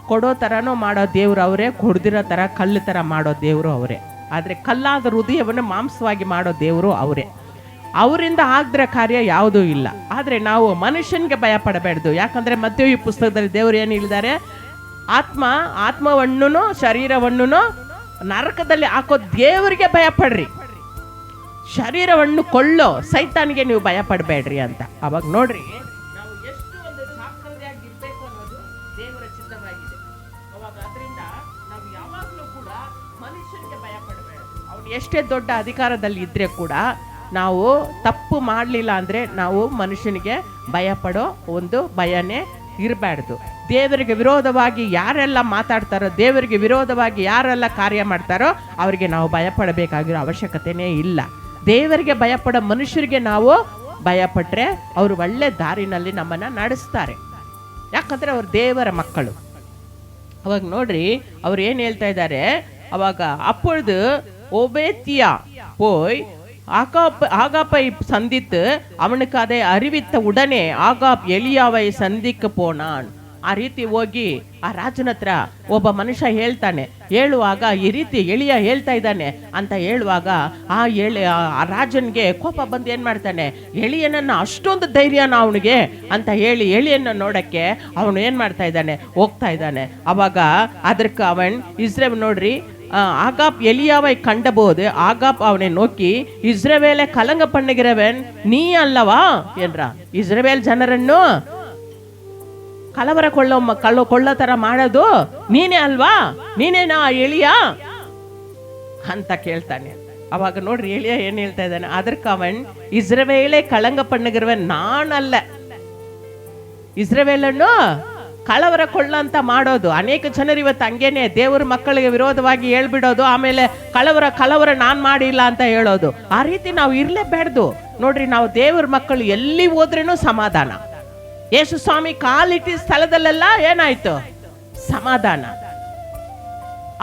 ಕೊಡೋ ಥರನೂ ಮಾಡೋ ದೇವರು ಅವರೇ, ಕೊಡ್ದಿರೋ ಥರ ಕಲ್ಲು ಥರ ಮಾಡೋ ದೇವರು ಅವರೇ. ಆದರೆ ಕಲ್ಲಾದ ಹೃದಯವನ್ನು ಮಾಂಸವಾಗಿ ಮಾಡೋ ದೇವರು ಅವರೇ. ಅವರಿಂದ ಆಗದಿರೋ ಕಾರ್ಯ ಯಾವುದೂ ಇಲ್ಲ. ಆದರೆ ನಾವು ಮನುಷ್ಯನಿಗೆ ಭಯ ಪಡಬಾರ್ದು. ಯಾಕಂದರೆ ಮತ್ತೇಯು ಪುಸ್ತಕದಲ್ಲಿ ದೇವರು ಏನು ಹೇಳಿದ್ದಾರೆ? ಆತ್ಮವನ್ನು ಶರೀರವನ್ನು ನರಕದಲ್ಲಿ ಹಾಕೋ ದೇವರಿಗೆ ಭಯ ಪಡ್ರಿ, ಶರೀರವನ್ನು ಕೊಳ್ಳೋ ಸೈತಾನಿಗೆ ನೀವು ಭಯ ಪಡಬೇಡ್ರಿ ಅಂತ. ಅವಾಗ ನೋಡ್ರಿ, ನಾವು ಎಷ್ಟು ಒಂದು ಜಾಗೃತಿಯಾಗಿರ್ಬೇಕು ಅನ್ನೋದು ದೇವರ ಚಿತ್ತವಾಗಿದೆ. ಅವಾಗ ಅದರಿಂದ ನಾವು ಯಾವಾಗಲೂ ಕೂಡ ಮನುಷ್ಯನಿಗೆ ಭಯ ಪಡಬೇಡ. ಅವನು ಎಷ್ಟೇ ದೊಡ್ಡ ಅಧಿಕಾರದಲ್ಲಿ ಇದ್ರೆ ಕೂಡ ನಾವು ತಪ್ಪು ಮಾಡಲಿಲ್ಲ ಅಂದ್ರೆ ನಾವು ಮನುಷ್ಯನಿಗೆ ಭಯ ಪಡೋ ಒಂದು ಭಯನೇ ಇರಬಾರ್ದು. ದೇವರಿಗೆ ವಿರೋಧವಾಗಿ ಯಾರೆಲ್ಲ ಮಾತಾಡ್ತಾರೋ, ದೇವರಿಗೆ ವಿರೋಧವಾಗಿ ಯಾರೆಲ್ಲ ಕಾರ್ಯ ಮಾಡ್ತಾರೋ ಅವರಿಗೆ ನಾವು ಭಯ ಪಡಬೇಕಾಗಿರೋ ಅವಶ್ಯಕತೆನೇ ಇಲ್ಲ. ದೇವರಿಗೆ ಭಯಪಡೋ ಮನುಷ್ಯರಿಗೆ ನಾವು ಭಯಪಟ್ಟರೆ ಅವರು ಒಳ್ಳೆ ದಾರಿನಲ್ಲಿ ನಮ್ಮನ್ನು ನಡೆಸ್ತಾರೆ. ಯಾಕಂದರೆ ಅವರು ದೇವರ ಮಕ್ಕಳು. ಅವಾಗ ನೋಡ್ರಿ, ಅವ್ರು ಏನು ಹೇಳ್ತಾ ಇದ್ದಾರೆ? ಅವಾಗ அப்பொழுது ஓபேத்தியா போய் ஆகாப்பை சந்தித்து அவனுக்கு அதை அறிவித்த உடனே ஆகாப் எலியாவை சந்திக்க போனான். ಆ ರೀತಿ ಹೋಗಿ ಆ ರಾಜನ ಹತ್ರ ಒಬ್ಬ ಮನುಷ್ಯ ಹೇಳ್ತಾನೆ. ಹೇಳುವಾಗ ಈ ರೀತಿ ಎಲಿಯ ಹೇಳ್ತಾ ಇದ್ದಾನೆ ಅಂತ ಹೇಳುವಾಗ ಆ ರಾಜನ್ಗೆ ಕೋಪ ಬಂದು ಏನ್ ಮಾಡ್ತಾನೆ? ಎಲಿಯನನ್ನ ಅಷ್ಟೊಂದು ಧೈರ್ಯನ ಅವನಿಗೆ ಅಂತ ಹೇಳಿ ಎಲಿಯನ್ನ ನೋಡಕ್ಕೆ ಅವನು ಏನ್ ಮಾಡ್ತಾ ಇದ್ದಾನೆ? ಹೋಗ್ತಾ ಇದ್ದಾನೆ. ಅವಾಗ ಅದಕ್ಕೆ ಅವನ್ ಇಸ್ರೇಲ್ ನೋಡ್ರಿ, ஆகாப் எலியாவை கண்டபோது ஆகாப் அவனை நோக்கி இஸ்ரவேலை கலங்க பண்ணுகிறவன் நீ அல்லவா என்றான். இஸ்ரவேல் ಜನರನ್ನು ಕಲವರ ಕೊಳ್ಳೋ ತರ ಮಾಡೋದು ನೀನೇ ಅಲ್ವಾ? ನೀನೇನಾ ಎಲಿಯಾ ಅಂತ ಕೇಳ್ತಾನೆ. ಅವಾಗ ನೋಡ್ರಿ, ಎಲಿಯಾ ಏನ್ ಹೇಳ್ತಾ ಇದ್ದಾನೆ? ಅದಕ್ಕೆ ಅವನ್ ಇಸ್ರವೇಲೇ ಕಳಂಗ ಪಣ್ಣಗಿರುವನ್ ನಾನಲ್ಲ. ಇಸ್ರವೇಲನ್ನು ಕಳವರ ಕೊಳ್ಳಂತ ಮಾಡೋದು ಅನೇಕ ಜನರು ಇವತ್ತು ಹಂಗೇನೆ ದೇವರ ಮಕ್ಕಳಿಗೆ ವಿರೋಧವಾಗಿ ಹೇಳ್ಬಿಡೋದು, ಆಮೇಲೆ ಕಳವರ ನಾನ್ ಮಾಡಿಲ್ಲ ಅಂತ ಹೇಳೋದು. ಆ ರೀತಿ ನಾವು ಇರ್ಲೇಬೇಡ್ದು. ನೋಡ್ರಿ, ನಾವು ದೇವರ ಮಕ್ಕಳು ಎಲ್ಲಿ ಹೋದ್ರೇನು ಸಮಾಧಾನ. ಯೇಸು ಸ್ವಾಮಿ ಕಾಲಿಟ್ಟಿದ ಸ್ಥಳದಲ್ಲೆಲ್ಲ ಏನಾಯ್ತು? ಸಮಾಧಾನ.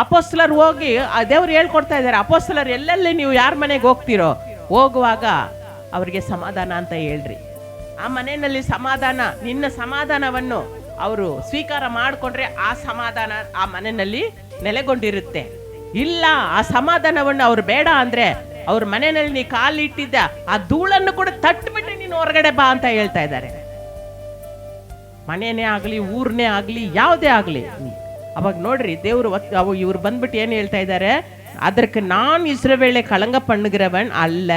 ಅಪೊಸ್ತಲರು ಹೋಗಿ ದೇವ್ರು ಹೇಳ್ಕೊಡ್ತಾ ಇದ್ದಾರೆ, ಅಪೊಸ್ತಲರು ಎಲ್ಲೆಲ್ಲಿ ನೀವು ಯಾರ ಮನೆಗೆ ಹೋಗ್ತಿರೋ ಹೋಗುವಾಗ ಅವರಿಗೆ ಸಮಾಧಾನ ಅಂತ ಹೇಳ್ರಿ. ಆ ಮನೆಯಲ್ಲಿ ಸಮಾಧಾನ, ನಿನ್ನ ಸಮಾಧಾನವನ್ನು ಅವರು ಸ್ವೀಕಾರ ಮಾಡಿಕೊಂಡ್ರೆ ಆ ಸಮಾಧಾನ ಆ ಮನೆಯಲ್ಲಿ ನೆಲೆಗೊಂಡಿರುತ್ತೆ. ಇಲ್ಲ, ಆ ಸಮಾಧಾನವನ್ನು ಅವ್ರು ಬೇಡ ಅಂದ್ರೆ ಅವ್ರ ಮನೆಯಲ್ಲಿ ನೀ ಕಾಲಿಟ್ಟಿದ್ದ ಆ ಧೂಳನ್ನು ಕೂಡ ತಟ್ಟುಬಿಟ್ಟು ನೀನು ಹೊರಗಡೆ ಬಾ ಅಂತ ಹೇಳ್ತಾ ಇದ್ದಾರೆ. ಮನೆಯೇ ಆಗಲಿ, ಊರ್ನೇ ಆಗಲಿ, ಯಾವುದೇ ಆಗಲಿ. ಅವಾಗ ನೋಡ್ರಿ, ದೇವರು ಇವ್ರು ಬಂದ್ಬಿಟ್ಟು ಏನು ಹೇಳ್ತಾ ಇದ್ದಾರೆ? அதற்கு நான் இஸ்ரவேலை கலங்க பண்ணுகிறவன் அல்ல.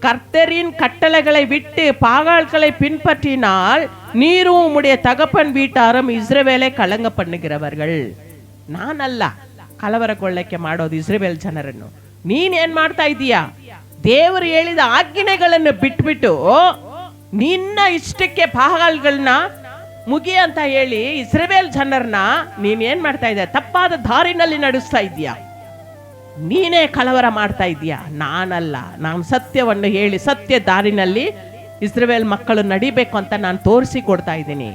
கர்த்தரின் கட்டளைகளை விட்டு பாகால்களை பின்பற்றினால் நீரும் உம்முடைய தகப்பன் வீட்டாரும் இஸ்ரவேலை கலங்க பண்ணுகிறவர்கள். ನಾನಲ್ಲ ಕಲವರ ಕೊಳ್ಳಕ್ಕೆ ಮಾಡೋದು ಇಸ್ರೇಲ್ ಜನರನ್ನು. ನೀನ್ ಏನ್ ಮಾಡ್ತಾ ಇದೀಯಾ? ದೇವರು ಹೇಳಿದ ಆಜ್ಞೆಗಳನ್ನು ಬಿಟ್ಬಿಟ್ಟು ನಿನ್ನ ಇಷ್ಟಕ್ಕೆ ಪಾಗಾಲ್ಗಳನ್ನ ಮುಗಿ ಅಂತ ಹೇಳಿ ಇಸ್ರಾಯೇಲ್ ಜನರನ್ನ ನೀನ್ ಏನ್ ಮಾಡ್ತಾ ಇದ್ಯಾ? ತಪ್ಪಾದ ದಾರಿನಲ್ಲಿ ನಡೆಸ್ತಾ ಇದೀಯಾ. ನೀನೇ ಕಳವರ ಮಾಡ್ತಾ ಇದೀಯಾ. ನಾನಲ್ಲ, ನಾನು ಸತ್ಯವನ್ನು ಹೇಳಿ ಸತ್ಯ ದಾರಿನಲ್ಲಿ ಇಸ್ರಾಯೇಲ್ ಮಕ್ಕಳು ನಡಿಬೇಕು ಅಂತ ನಾನು ತೋರಿಸಿ ಕೊಡ್ತಾ ಇದ್ದೀನಿ.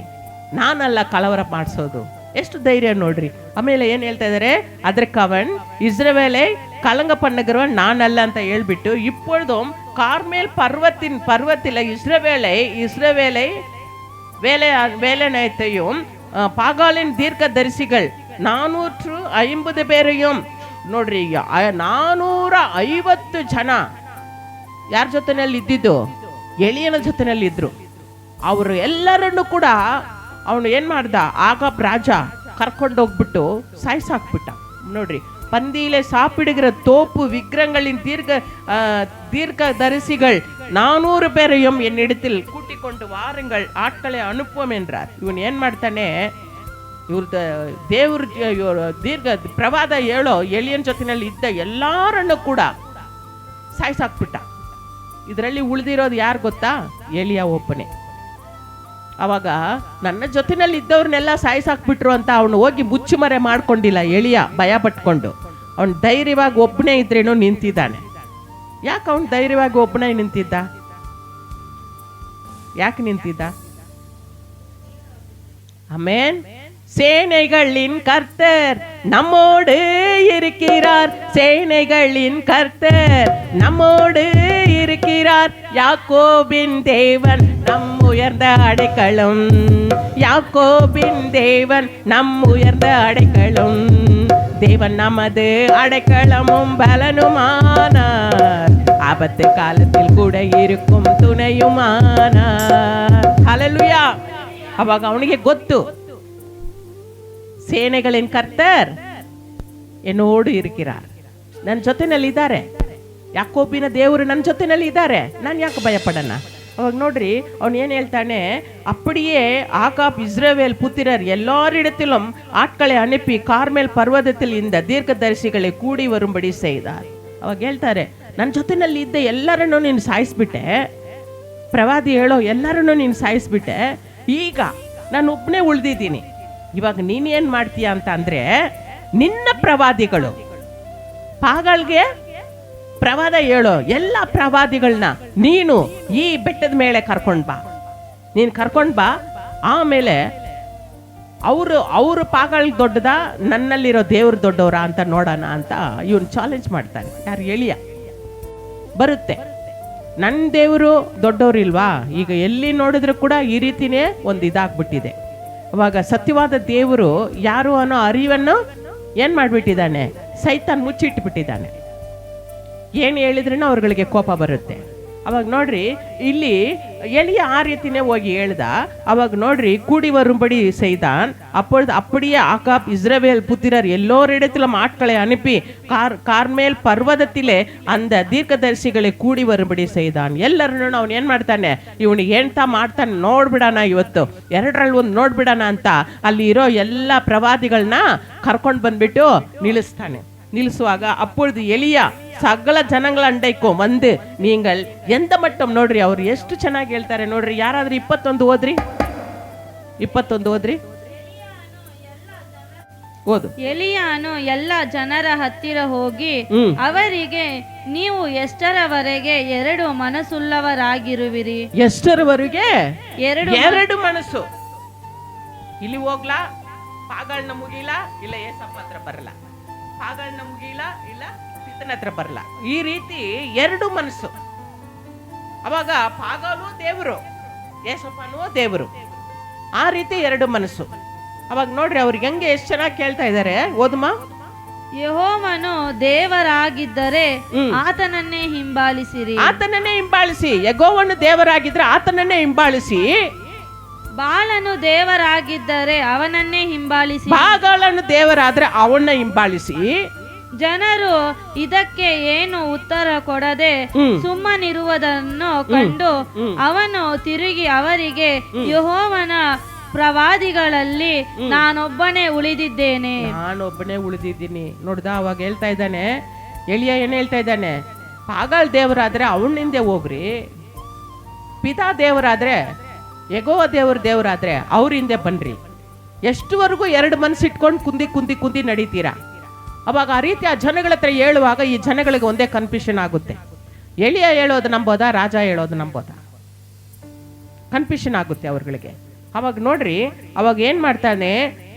ನಾನಲ್ಲ ಕಳವರ ಮಾಡಿಸೋದು. ಎಷ್ಟು ಧೈರ್ಯ ನೋಡ್ರಿ. ಆಮೇಲೆ ಏನ್ ಹೇಳ್ತಾ ಇದಾರೆ? அதற்கவன் இஸ்ரவேலை கலங்க பண்ணுகிறவன் நான் அல்ல ಅಂತ ಹೇಳ್ಬಿಟ್ಟು இப்பொழுதும் கார்மேல் பர்வத்தில இஸ்ரவேலை வேலையனைத்தையும் பாகாலின் தீர்க்கதரிசிகள் 450 பேரையும் ನೋಡ್ರಿ, 450 ಜನ ಯಾರ ಜೊತೆನಲ್ಲಿ ಇದ್ದಿದ್ದು? ಎಲಿಯನ ಜೊತೆನಲ್ಲಿ ಇದ್ರು. ಅವರು ಎಲ್ಲರನ್ನು ಕೂಡ ಅವನು ಏನ್ ಮಾಡ್ದ? ಆಗಾಬ್ ರಾಜ ಕರ್ಕೊಂಡೋಗ್ಬಿಟ್ಟು ಸಾಯಿಸಾಕ್ಬಿಟ್ಟ. ನೋಡ್ರಿ, பந்தியிலே சாப்பிடுகிற தோப்பு விக்கிரங்களின் தீர்க்கதரிசிகள் 400 பேரையும் என்னிடத்தில் கூட்டிக் கொண்டு வாருங்கள், ஆட்களை அனுப்புவோம் என்றார். ಇವನು ಏನ್ ಮಾಡ್ತಾನೆ? ಇವ್ರ ದೇವ್ರ ಪ್ರವಾದ ಹೇಳೋ ಎಲಿಯನ್ ಜೊತೆನಲ್ಲಿ ಇದ್ದ ಎಲ್ಲಾರನ್ನು ಕೂಡ ಸಾಯಿಸಾಕ್ಬಿಟ್ಟ. ಇದರಲ್ಲಿ ಉಳಿದಿರೋದು ಯಾರು ಗೊತ್ತಾ? ಎಲಿಯ ಒಬ್ಬನೇ. ಅವಾಗ ನನ್ನ ಜೊತೆನಲ್ಲಿ ಇದ್ದವ್ರನ್ನೆಲ್ಲ ಸಾಯಿಸಾಕ್ಬಿಟ್ರು ಅಂತ ಅವನು ಹೋಗಿ ಮುಚ್ಚುಮರೆ ಮಾಡ್ಕೊಂಡಿಲ್ಲ. ಎಲಿಯ ಭಯ ಪಟ್ಕೊಂಡು ಅವನು ಧೈರ್ಯವಾಗಿ ಒಬ್ಬನೇ ಇದ್ರೇನೋ ನಿಂತಿದ್ದಾನೆ. ಯಾಕೆ ಅವನು ಧೈರ್ಯವಾಗಿ ಒಬ್ಬನೇ ನಿಂತಿದ್ದ? ಯಾಕೆ ನಿಂತಿದ್ದ? ಆಮೇನ್. சேனைகளின் கர்த்தர் நம்மோடு இருக்கிறார், சேனைகளின் கர்த்தர் நம்மோடு இருக்கிறார். யாக்கோபின் தேவன் நம் உயர்ந்த அடைக்கலம், யாக்கோபின் தேவன் நம் உயர்ந்த அடைக்கலம். தேவன் நமது அடைக்கலமும் பலனுமானார், ஆபத்து காலத்தில் கூட இருக்கும் துணையுமானார். ஹல்லேலூயா. ಅವಾಗ ಅವನಿಗೆ ಗೊತ್ತು, ಸೇನೆಗಳಿನ ಕರ್ತರ್ என்னோடு இருக்கிறார், ನನ್ನ ಜೊತೆನಲ್ಲಿ ಇದ್ದಾರೆ. ಯಾಕೋಬಿನ ದೇವರು ನನ್ನ ಜೊತೆನಲ್ಲಿ ಇದ್ದಾರೆ, ನಾನು ಯಾಕೆ ಭಯಪಡೋಣ? ಅವಾಗ ನೋಡ್ರಿ, ಅವನು ಏನು ಹೇಳ್ತಾನೆ? அப்படியே ஆகாப் இஸ்ரவேல் புத்திரர் எல்லாரிடத்திலும் ஆட்களை அனுப்பி கார்மேல் பர்வதத்தில் இந்த தீர்க்கதரிசிகளை கூடி வரும்படி செய்தார். ಅವಾಗ ಹೇಳ್ತಾರೆ, ನನ್ನ ಜೊತೆನಲ್ಲಿ ಇದ್ದ ಎಲ್ಲರನ್ನು ನೀನು ಸಾಯಿಸ್ಬಿಟ್ಟೆ, ಪ್ರವಾದಿ ಹೇಳೋ ಎಲ್ಲರನ್ನು ನೀನು ಸಾಯಿಸ್ಬಿಟ್ಟೆ, ಈಗ ನಾನು ಒಬ್ಬನೇ ಉಳಿದಿದ್ದೀನಿ. ಇವಾಗ ನೀನೇನ್ ಮಾಡ್ತೀಯ ಅಂತ ಅಂದ್ರೆ, ನಿನ್ನ ಪ್ರವಾದಿಗಳು ಪಾಗಲ್ಗೆ ಪ್ರವಾದ ಹೇಳೋ ಎಲ್ಲ ಪ್ರವಾದಿಗಳನ್ನ ನೀನು ಈ ಬೆಟ್ಟದ ಮೇಲೆ ಕರ್ಕೊಂಡ್ ಬಾ, ನೀನು ಕರ್ಕೊಂಡ್ ಬಾ. ಆಮೇಲೆ ಅವರು ಪಾಗಲ್ ದೊಡ್ಡದ, ನನ್ನಲ್ಲಿರೋ ದೇವ್ರು ದೊಡ್ಡವರ ಅಂತ ನೋಡೋಣ ಅಂತ ಇವನು ಚಾಲೆಂಜ್ ಮಾಡ್ತಾನೆ. ಯಾರು? ಎಲಿಯ. ಬರುತ್ತೆ, ನನ್ನ ದೇವರು ದೊಡ್ಡವ್ರಿಲ್ವಾ? ಈಗ ಎಲ್ಲಿ ನೋಡಿದ್ರು ಕೂಡ ಈ ರೀತಿನೇ ಒಂದು ಇದಾಗ್ಬಿಟ್ಟಿದೆ. ಅವಾಗ ಸತ್ಯವಾದ ದೇವರು ಯಾರು ಅನ್ನೋ ಅರಿವನ್ನು ಏನ್ ಮಾಡ್ಬಿಟ್ಟಿದ್ದಾನೆ? ಸೈತಾನ್ ಮುಚ್ಚಿಟ್ಬಿಟ್ಟಿದ್ದಾನೆ. ಏನು ಹೇಳಿದ್ರೂ ಅವ್ರಗಳಿಗೆ ಕೋಪ ಬರುತ್ತೆ. ಅವಾಗ ನೋಡ್ರಿ, ಇಲ್ಲಿ ಎಲಿಯ ಆ ರೀತಿನೇ ಹೋಗಿ ಹೇಳ್ದ. ಅವಾಗ ನೋಡ್ರಿ, கூடி வரும்படி செய்தான். அப்பொழுது அப்படியே ஆகாப் இஸ்ரவேல் புத்திரர் எல்லோரிடத்திலும் ஆட்களை அனுப்பி ಕಾರ್ಮೇಲ್ ಪರ್ವತத்திலே அந்த தீர்க்கதரிசிகளை கூடி வரும்படி செய்தான். ಎಲ್ಲರನ್ನು ಅವನು ಏನ್ ಮಾಡ್ತಾನೆ? ಇವನಿಗೆ ಎಂತ ಮಾಡ್ತಾನೆ ನೋಡ್ಬಿಡೋಣ, ಇವತ್ತು ಎರಡರಲ್ಲಿ ಒಂದು ನೋಡ್ಬಿಡೋಣ ಅಂತ ಅಲ್ಲಿ ಇರೋ ಎಲ್ಲ ಪ್ರವಾದಿಗಳನ್ನ ಕರ್ಕೊಂಡು ಬಂದ್ಬಿಟ್ಟು ನಿಲ್ಲಿಸ್ತಾನೆ. ನಿಲ್ಲಿಸುವಾಗ அப்பொழுது எலியா ಸಕಲ ಜನಗಳ ಅಂಡೈக்கும் வந்து நீங்கள் எந்த மட்டும், ನೋಡ್ರಿ ಅವ್ರು ಎಷ್ಟು ಚೆನ್ನಾಗಿ ಹೇಳ್ತಾರೆ ನೋಡ್ರಿ. ಯಾರಾದ್ರೂ 21 ಓದ್ರಿ, 21 ಓದ್ರಿ, ಓದು. ಎಲಿಯಾನು ಎಲ್ಲ ಜನರ ಹತ್ತಿರ ಹೋಗಿ ಅವರಿಗೆ, ನೀವು ಎಷ್ಟರವರೆಗೆ 2 ಮನಸ್ಸುಳ್ಳವರಾಗಿರುವಿರಿ? ಎಷ್ಟರವರೆಗೆ? 2 ಮನಸ್ಸು. ಇಲ್ಲಿ ಹೋಗ್ಲಾ, ಪಾಗಳನ್ನ ಮುಗಿಲ, ಇಲ್ಲ ಏಸಪ್ಪ ಹತ್ರ ಬರಲ್ಲ, ಪಾಗಳನ್ನ ಮುಗಿಲ, ಇಲ್ಲ ಪಿತನ ಹತ್ರ ಬರಲ್ಲ. ಈ ರೀತಿ 2 ಮನಸ್ಸು. ಅವಾಗ ಪಾಗಲು ದೇವರು, ಏಸಪ್ಪನೂ ದೇವರು, ಆ ರೀತಿ 2 ಮನಸ್ಸು. ಅವಾಗ ನೋಡ್ರಿ, ಅವ್ರಿಗೆ ಹೆಂಗೆ ಎಷ್ಟು ಚೆನ್ನಾಗಿ ಕೇಳ್ತಾ ಇದ್ದಾರೆ. ಓದಮ್ಮ. ಯೆಹೋವನು ದೇವರಾಗಿದ್ದರೆ ಆತನನ್ನೇ ಹಿಂಬಾಲಿಸಿರಿ, ಆತನನ್ನೇ ಹಿಂಬಾಲಿಸಿ. ಯೆಹೋವನು ದೇವರಾಗಿದ್ರೆ ಆತನನ್ನೇ ಹಿಂಬಾಲಿಸಿ. ಬಾಳನು ದೇವರಾಗಿದ್ದರೆ ಅವನನ್ನೇ ಹಿಂಬಾಲಿಸಿ, ಬಾಳನು ದೇವರಾದ್ರೆ ಅವನ್ನ ಹಿಂಬಾಲಿಸಿ. ಜನರು ಇದಕ್ಕೆ ಏನು ಉತ್ತರ ಕೊಡದೆ ಸುಮ್ಮನಿರುವುದನ್ನು ಕಂಡು ಅವನು ತಿರುಗಿ ಅವರಿಗೆ, ಯೆಹೋವನ ಪ್ರವಾದಿಗಳಲ್ಲಿ ನಾನೊಬ್ಬನೇ ಉಳಿದಿದ್ದೇನೆ, ನಾನೊಬ್ಬನೇ ಉಳಿದಿದ್ದೀನಿ. ನೋಡ್ದ, ಅವಾಗ ಹೇಳ್ತಾ ಇದ್ದಾನೆ ಎಲಿಯ, ಏನ್ ಹೇಳ್ತಾ ಇದ್ದಾನೆ? ಪಾಗಲ್ ದೇವರಾದ್ರೆ ಅವನ ಹಿಂದೆ ಹೋಗ್ರಿ, ಪಿತಾ ದೇವರಾದ್ರೆ ಯೆಹೋವ ದೇವರಾದ್ರೆ ಅವ್ರ ಹಿಂದೆ ಬನ್ರಿ. ಎಷ್ಟುವರೆಗೂ ಎರಡು ಮನಸ್ಸು ಇಟ್ಕೊಂಡು ಕುಂದಿ ನಡೀತೀರಾ? ಅವಾಗ ಆ ರೀತಿ ಆ ಜನಗಳ ಹತ್ರ ಹೇಳುವಾಗ ಈ ಜನಗಳಿಗೆ ಒಂದೇ ಕನ್ಫ್ಯೂಷನ್ ಆಗುತ್ತೆ. ಎಲಿಯ ಹೇಳೋದು ನಂಬೋದಾ, ರಾಜ ಹೇಳೋದು ನಂಬೋದಾ? ಕನ್ಫ್ಯೂಷನ್ ಆಗುತ್ತೆ ಅವ್ರಿಗೆ. ಅವಾಗ ನೋಡ್ರಿ, ಅವಾಗ ಏನ್ ಮಾಡ್ತಾನೆ,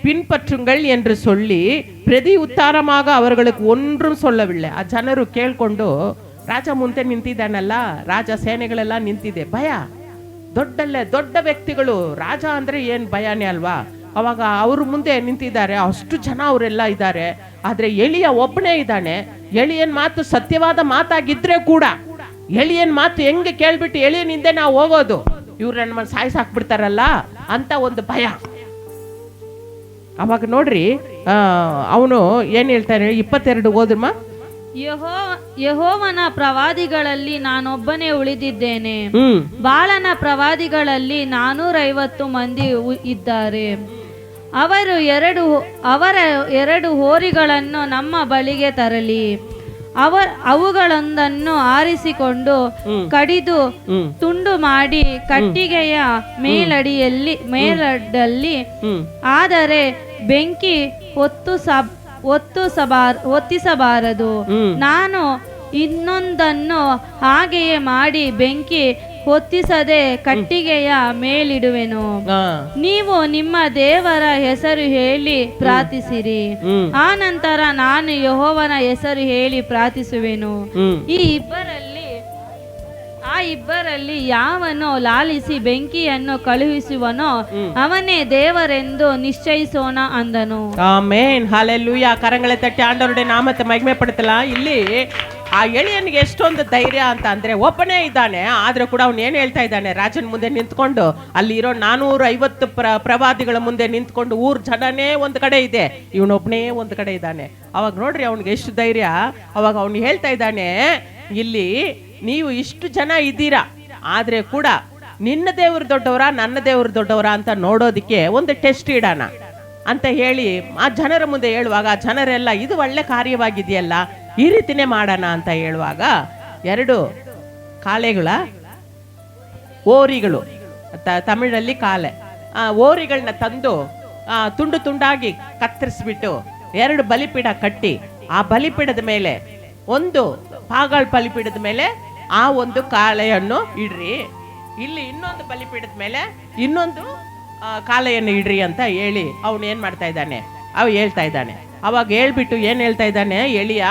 பின்பற்றுங்கள் என்று சொல்லி ಪ್ರತಿ ಉತ್ತಾರமாக அவர்களுக்கு ஒன்றும் சொல்லவில்லை. ಆ ಜನರು ಕೇಳ್ಕೊಂಡು ರಾಜ ಮುಂದೆ ನಿಂತಿದ್ದಾನಲ್ಲ, ರಾಜ ಸೇನೆಗಳೆಲ್ಲ ನಿಂತಿದೆ, ಭಯ. ದೊಡ್ಡ ವ್ಯಕ್ತಿಗಳು, ರಾಜ ಅಂದ್ರೆ ಏನ್ ಭಯನೇ ಅಲ್ವಾ? ಅವಾಗ ಅವ್ರ ಮುಂದೆ ನಿಂತಿದ್ದಾರೆ, ಅಷ್ಟು ಜನ ಅವರೆಲ್ಲ ಇದ್ದಾರೆ. ಆದ್ರೆ ಎಲಿಯ ಒಬ್ಬನೇ ಇದ್ದಾನೆ. ಎಲಿಯನ್ ಮಾತು ಸತ್ಯವಾದ ಮಾತಾಗಿದ್ರೆ ಕೂಡ ಎಲಿಯನ್ ಮಾತು ಹೆಂಗೆ ಕೇಳ್ಬಿಟ್ಟು ಎಲಿಯನ್ ಹಿಂದೆ ನಾವು ಹೋಗೋದು, ಇವ್ರು ನನ್ನ ಸಾಯಿಸಾಕ್ಬಿಡ್ತಾರಲ್ಲ ಅಂತ ಒಂದು ಭಯ. ಅವಾಗ ನೋಡ್ರಿ, ಅವನು ಏನ್ ಹೇಳ್ತಾನೆ, 22 ಓದ್ರಮ್ಮ. ಯೆಹೋವನ ಪ್ರವಾದಿಗಳಲ್ಲಿ ನಾನೊಬ್ಬನೇ ಉಳಿದಿದ್ದೇನೆ, ಬಾಳನ ಪ್ರವಾದಿಗಳಲ್ಲಿ 450 ಮಂದಿ ಇದ್ದಾರೆ. ಅವರ 2 ಹೋರಿಗಳನ್ನು ನಮ್ಮ ಬಳಿಗೆ ತರಲಿ, ಅವುಗಳೊಂದನ್ನು ಆರಿಸಿಕೊಂಡು ಕಡಿದು ತುಂಡು ಮಾಡಿ ಕಟ್ಟಿಗೆಯ ಮೇಲಡ್ಡಲ್ಲಿ ಆದರೆ ಬೆಂಕಿ ಹೊತ್ತಿಸಬಾರದು. ನಾನು ಇನ್ನೊಂದನ್ನು ಹಾಗೆಯೇ ಮಾಡಿ ಬೆಂಕಿ ಹೊತ್ತಿಸದೆ ಕಟ್ಟಿಗೆಯ ಮೇಲಿಡುವೆನು. ನೀವು ನಿಮ್ಮ ದೇವರ ಹೆಸರು ಹೇಳಿ ಪ್ರಾರ್ಥಿಸಿರಿ, ಆ ನಂತರ ನಾನು ಯೆಹೋವನ ಹೆಸರು ಹೇಳಿ ಪ್ರಾರ್ಥಿಸುವೆನು. ಆ ಇಬ್ಬರಲ್ಲಿ ಯಾವನು ಲಾಲಿಸಿ ಬೆಂಕಿಯನ್ನು ಕಳುಹಿಸುವನೋ ಅವನೇ ದೇವರೆಂದು ನಿಶ್ಚಯಿಸೋಣ ಅಂದನು. Amen, hallelujah. ಕರங்களை ತಟ್ಟಿ ಆಂಡವರುடைய ನಾಮத்தை ಮಹಿಮೆ ಪಡುತ್ತಲ್ಲ. ಇಲ್ಲಿ ಆ ಎಳಿಯನಿಗೆ ಎಷ್ಟೊಂದು ಧೈರ್ಯ ಅಂತ ಅಂದ್ರೆ, ಒಬ್ಬನೇ ಇದ್ದಾನೆ, ಆದ್ರೆ ಕೂಡ ಅವ್ನು ಏನ್ ಹೇಳ್ತಾ ಇದ್ದಾನೆ, ರಾಜನ ಮುಂದೆ ನಿಂತ್ಕೊಂಡು, ಅಲ್ಲಿರೋ 450 ಪ್ರವಾದಿಗಳ ಮುಂದೆ ನಿಂತ್ಕೊಂಡು, ಊರ್ ಜನನೇ ಒಂದ್ ಕಡೆ ಇದೆ, ಇವನೊಬ್ಬನೇ ಒಂದ್ ಕಡೆ ಇದ್ದಾನೆ. ಅವಾಗ ನೋಡ್ರಿ ಅವನಿಗೆ ಎಷ್ಟು ಧೈರ್ಯ. ಅವಾಗ ಅವ್ನು ಹೇಳ್ತಾ ಇದ್ದಾನೆ, ಇಲ್ಲಿ ನೀವು ಇಷ್ಟು ಜನ ಇದ್ದೀರಾ, ಆದ್ರೆ ಕೂಡ ನಿನ್ನ ದೇವರು ದೊಡ್ಡವರ ನನ್ನ ದೇವರು ದೊಡ್ಡವರ ಅಂತ ನೋಡೋದಿಕ್ಕೆ ಒಂದು ಟೆಸ್ಟ್ ಇಡೋಣ ಅಂತ ಹೇಳಿ ಆ ಜನರ ಮುಂದೆ ಹೇಳುವಾಗ, ಆ ಜನರೆಲ್ಲ ಇದು ಒಳ್ಳೆ ಕಾರ್ಯವಾಗಿದೆಯಲ್ಲ, ಈ ರೀತಿನೇ ಮಾಡೋಣ ಅಂತ ಹೇಳುವಾಗ 2 ಕಾಳೆಗಳ ಓರಿಗಳು, ತಮಿಳಲ್ಲಿ ಕಾಲೆ, ಓರಿಗಳನ್ನ ತಂದು ತುಂಡು ತುಂಡಾಗಿ ಕತ್ತರಿಸ್ಬಿಟ್ಟು 2 ಬಲಿಪೀಠ ಕಟ್ಟಿ, ಆ ಬಲಿಪೀಠದ ಮೇಲೆ ಒಂದು ಪಾಗಾಳ್ ಬಲಿಪೀಠದ ಮೇಲೆ ಆ ಒಂದು ಕಾಳೆಯನ್ನು ಇಡ್ರಿ, ಇಲ್ಲಿ ಇನ್ನೊಂದು ಬಲಿಪೀಠದ ಮೇಲೆ ಇನ್ನೊಂದು ಕಾಳೆಯನ್ನು ಇಡ್ರಿ ಅಂತ ಹೇಳಿ ಅವನು ಏನ್ ಮಾಡ್ತಾ ಇದ್ದಾನೆ, ಹೇಳ್ತಾ ಇದ್ದಾನೆ. ಅವಾಗ ಹೇಳ್ಬಿಟ್ಟು ಏನ್ ಹೇಳ್ತಾ ಇದ್ದಾನೆ, ಎಲಿಯ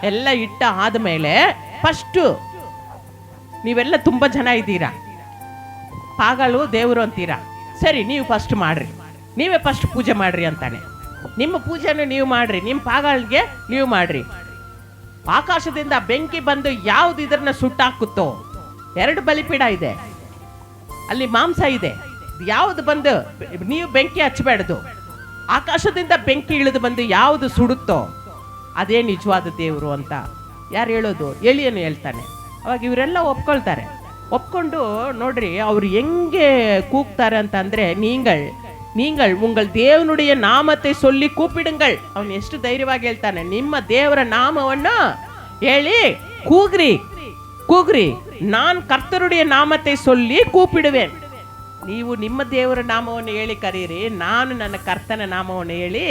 ಎಲ್ಲ ಇಟ್ಟ ಆದ್ಮೇಲೆ ಫಸ್ಟ್ ನೀವೆಲ್ಲ ತುಂಬಾ ಜನ ಇದ್ದೀರಾ, ಪಾಗಳು ದೇವರು ಅಂತೀರಾ, ಸರಿ ನೀವು ಫಸ್ಟ್ ಮಾಡ್ರಿ, ನೀವೇ ಫಸ್ಟ್ ಪೂಜೆ ಮಾಡ್ರಿ ಅಂತಾನೆ. ನಿಮ್ಮ ಪೂಜೆನ ನೀವು ಮಾಡ್ರಿ, ನಿಮ್ಮ ಪಾಗಳಿಗೆ ನೀವು ಮಾಡ್ರಿ. ಆಕಾಶದಿಂದ ಬೆಂಕಿ ಬಂದು ಯಾವ್ದು ಇದನ್ನ ಸುಟ್ಟಾಕುತ್ತೋ, 2 ಬಲಿಪೀಠ ಇದೆ, ಅಲ್ಲಿ ಮಾಂಸ ಇದೆ, ಯಾವ್ದು ಬಂದು ನೀವು ಬೆಂಕಿ ಹಚ್ಚಬೇಡದು, ಆಕಾಶದಿಂದ ಬೆಂಕಿ ಇಳಿದು ಬಂದು ಯಾವುದು ಸುಡುತ್ತೋ ಅದೇ ನಿಜವಾದ ದೇವರು ಅಂತ ಯಾರು ಹೇಳೋದು, ಎಲಿಯನು ಹೇಳ್ತಾನೆ. ಅವಾಗ ಇವರೆಲ್ಲ ಒಪ್ಕೊಳ್ತಾರೆ. ಒಪ್ಕೊಂಡು ನೋಡ್ರಿ ಅವ್ರು ಹೆಂಗೆ ಕೂಗ್ತಾರೆ ಅಂತ ಅಂದ್ರೆ, நீங்கள் உங்கள் தேவனுடைய நாமத்தை சொல்லி கூப்பிடுங்கள். ಅವನು ಎಷ್ಟು ಧೈರ್ಯವಾಗಿ ಹೇಳ್ತಾನೆ, ನಿಮ್ಮ ದೇವರ ನಾಮವನ್ನು ಹೇಳಿ ಕೂಗ್ರಿ, நான் கர்த்தருடைய நாமத்தை சொல்லி கூப்பிடுவேன். ನೀವು ನಿಮ್ಮ ದೇವರ ನಾಮವನ್ನು ಹೇಳಿ ಕರೀರಿ, ನಾನು ನನ್ನ ಕರ್ತನ ನಾಮವನ್ನು ಹೇಳಿ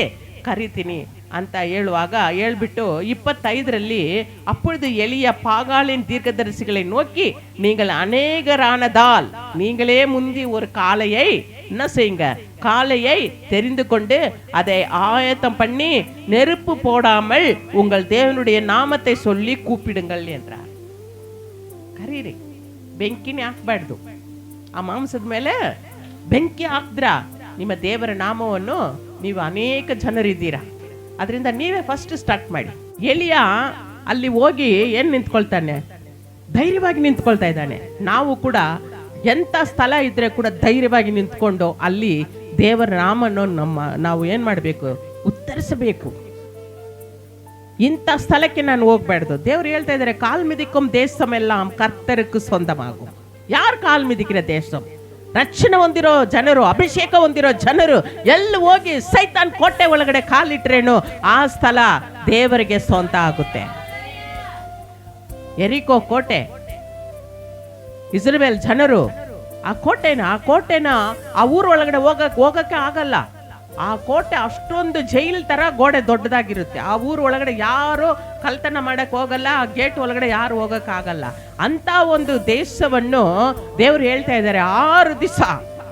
ಕರಿತೀನಿ ಅಂತ ಹೇಳುವಾಗ ಹೇಳ್ಬಿಟ್ಟು 25ರಲ್ಲಿ அப்பொழுது எளிய பாகாலின் தீர்க்கதரிசிகளை நோக்கி, நீங்கள் அநேகரானதால் நீங்களே முந்தி ஒரு காளையை என்ன செய்யுங்க, காளையை தெரிந்து கொண்டு அதை ஆயத்தம் பண்ணி நெருப்பு போடாமல் உங்கள் தேவனுடைய நாமத்தை சொல்லி கூப்பிடுங்கள் என்றார். ಕರೀರಿ, ಬೆಂಕಿನೇ ಹಾಕ್ಬಾರ್ದು, ಆ ಮಾಂಸದ ಮೇಲೆ ಬೆಂಕಿ ಹಾಕ್ದ್ರ ನಿಮ್ಮ ದೇವರ ನಾಮವನ್ನು, ನೀವು ಅನೇಕ ಜನರಿದ್ದೀರಾ, ಅದರಿಂದ ನೀವೇ ಫಸ್ಟ್ ಸ್ಟಾರ್ಟ್ ಮಾಡಿ. ಎಲಿಯ ಅಲ್ಲಿ ಹೋಗಿ ಏನ್ ನಿಂತ್ಕೊಳ್ತಾನೆ, ಧೈರ್ಯವಾಗಿ ನಿಂತ್ಕೊಳ್ತಾ ಇದ್ದಾನೆ. ನಾವು ಕೂಡ ಎಂಥ ಸ್ಥಳ ಇದ್ರೆ ಕೂಡ ಧೈರ್ಯವಾಗಿ ನಿಂತ್ಕೊಂಡು ಅಲ್ಲಿ ದೇವರ ನಾಮನ್ನು ನಾವು ಏನ್ ಮಾಡಬೇಕು, ಉತ್ತರಿಸಬೇಕು. ಇಂಥ ಸ್ಥಳಕ್ಕೆ ನಾನು ಹೋಗ್ಬಾರ್ದು. ದೇವ್ರು ಹೇಳ್ತಾ ಇದ್ದಾರೆ, ಕಾಲ್ ಮಿದಿக்கும் தேசம் எல்லாம் கர்த்தருக்கு சொந்தமாகும். ಯಾರು ಕಾಲ್ ಮಿದಿಕಿರ ದೇಶ, ರಕ್ಷಣೆ ಹೊಂದಿರೋ ಜನರು, ಅಭಿಷೇಕ ಹೊಂದಿರೋ ಜನರು ಎಲ್ಲಿ ಹೋಗಿ ಸೈತಾನ್ ಕೋಟೆ ಒಳಗಡೆ ಕಾಲಿಟ್ರೇನು ಆ ಸ್ಥಳ ದೇವರಿಗೆ ಸ್ವಂತ ಆಗುತ್ತೆ. ಎರಿಕೋ ಕೋಟೆ, ಇಸ್ರೇಲ್ ಜನರು ಆ ಕೋಟೆನ ಆ ಊರೊಳಗಡೆ ಹೋಗಕ್ಕೆ ಆಗಲ್ಲ. ಆ ಕೋಟೆ ಅಷ್ಟೊಂದು ಜೈಲ್ ತರ ಗೋಡೆ ದೊಡ್ಡದಾಗಿರುತ್ತೆ. ಆ ಊರ್ ಒಳಗಡೆ ಯಾರು ಕಳ್ತನ ಮಾಡಕ್ ಹೋಗಲ್ಲ, ಆ ಗೇಟ್ ಒಳಗಡೆ ಯಾರು ಹೋಗಕ್ ಆಗಲ್ಲ. ಅಂತ ಒಂದು ದೇಶವನ್ನು ದೇವ್ರು ಹೇಳ್ತಾ ಇದ್ದಾರೆ, 6 ದಿವಸ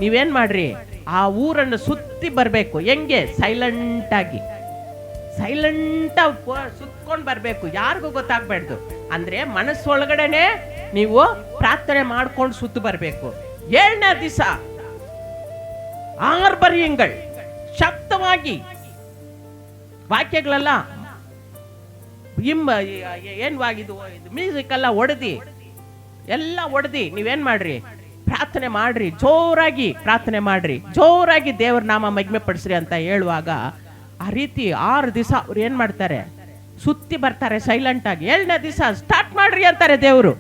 ನೀವೇನ್ ಮಾಡ್ರಿ, ಆ ಊರನ್ನು ಸುತ್ತಿ ಬರ್ಬೇಕು. ಹೆಂಗೆ? ಸೈಲೆಂಟ್ ಆಗಿ ಸುತ್ಕೊಂಡ್ ಬರ್ಬೇಕು, ಯಾರಿಗೂ ಗೊತ್ತಾಗ್ಬಾರ್ದು. ಅಂದ್ರೆ ಮನಸ್ಸೊಳಗಡೆನೆ ನೀವು ಪ್ರಾರ್ಥನೆ ಮಾಡ್ಕೊಂಡು ಸುತ್ತು ಬರ್ಬೇಕು. 7ನೇ ದಿವಸ ಆರ್ಭರಿಯಂಗಳ್ ಶಬ್ದವಾಗಿ ವಾಕ್ಯಗಳೆಲ್ಲ ಏನ್ವಾಗಿದು ಮ್ಯೂಸಿಕ್ ಎಲ್ಲ ಹೊಡೆದಿ ನೀವೇನ್ ಮಾಡ್ರಿ, ಪ್ರಾರ್ಥನೆ ಮಾಡ್ರಿ, ಜೋರಾಗಿ ಪ್ರಾರ್ಥನೆ ಮಾಡ್ರಿ, ಜೋರಾಗಿ ದೇವ್ರ ನಾಮ ಮಹಿಮೆ ಪಡಿಸ್ರಿ ಅಂತ ಹೇಳುವಾಗ ಆ ರೀತಿ 6 ದಿವಸ ಅವ್ರು ಏನ್ ಮಾಡ್ತಾರೆ, ಸುತ್ತಿ ಬರ್ತಾರೆ ಸೈಲೆಂಟ್ ಆಗಿ. 7ನೇ ದಿವಸ ಸ್ಟಾರ್ಟ್ ಮಾಡ್ರಿ ಅಂತಾರೆ ದೇವ್ರು.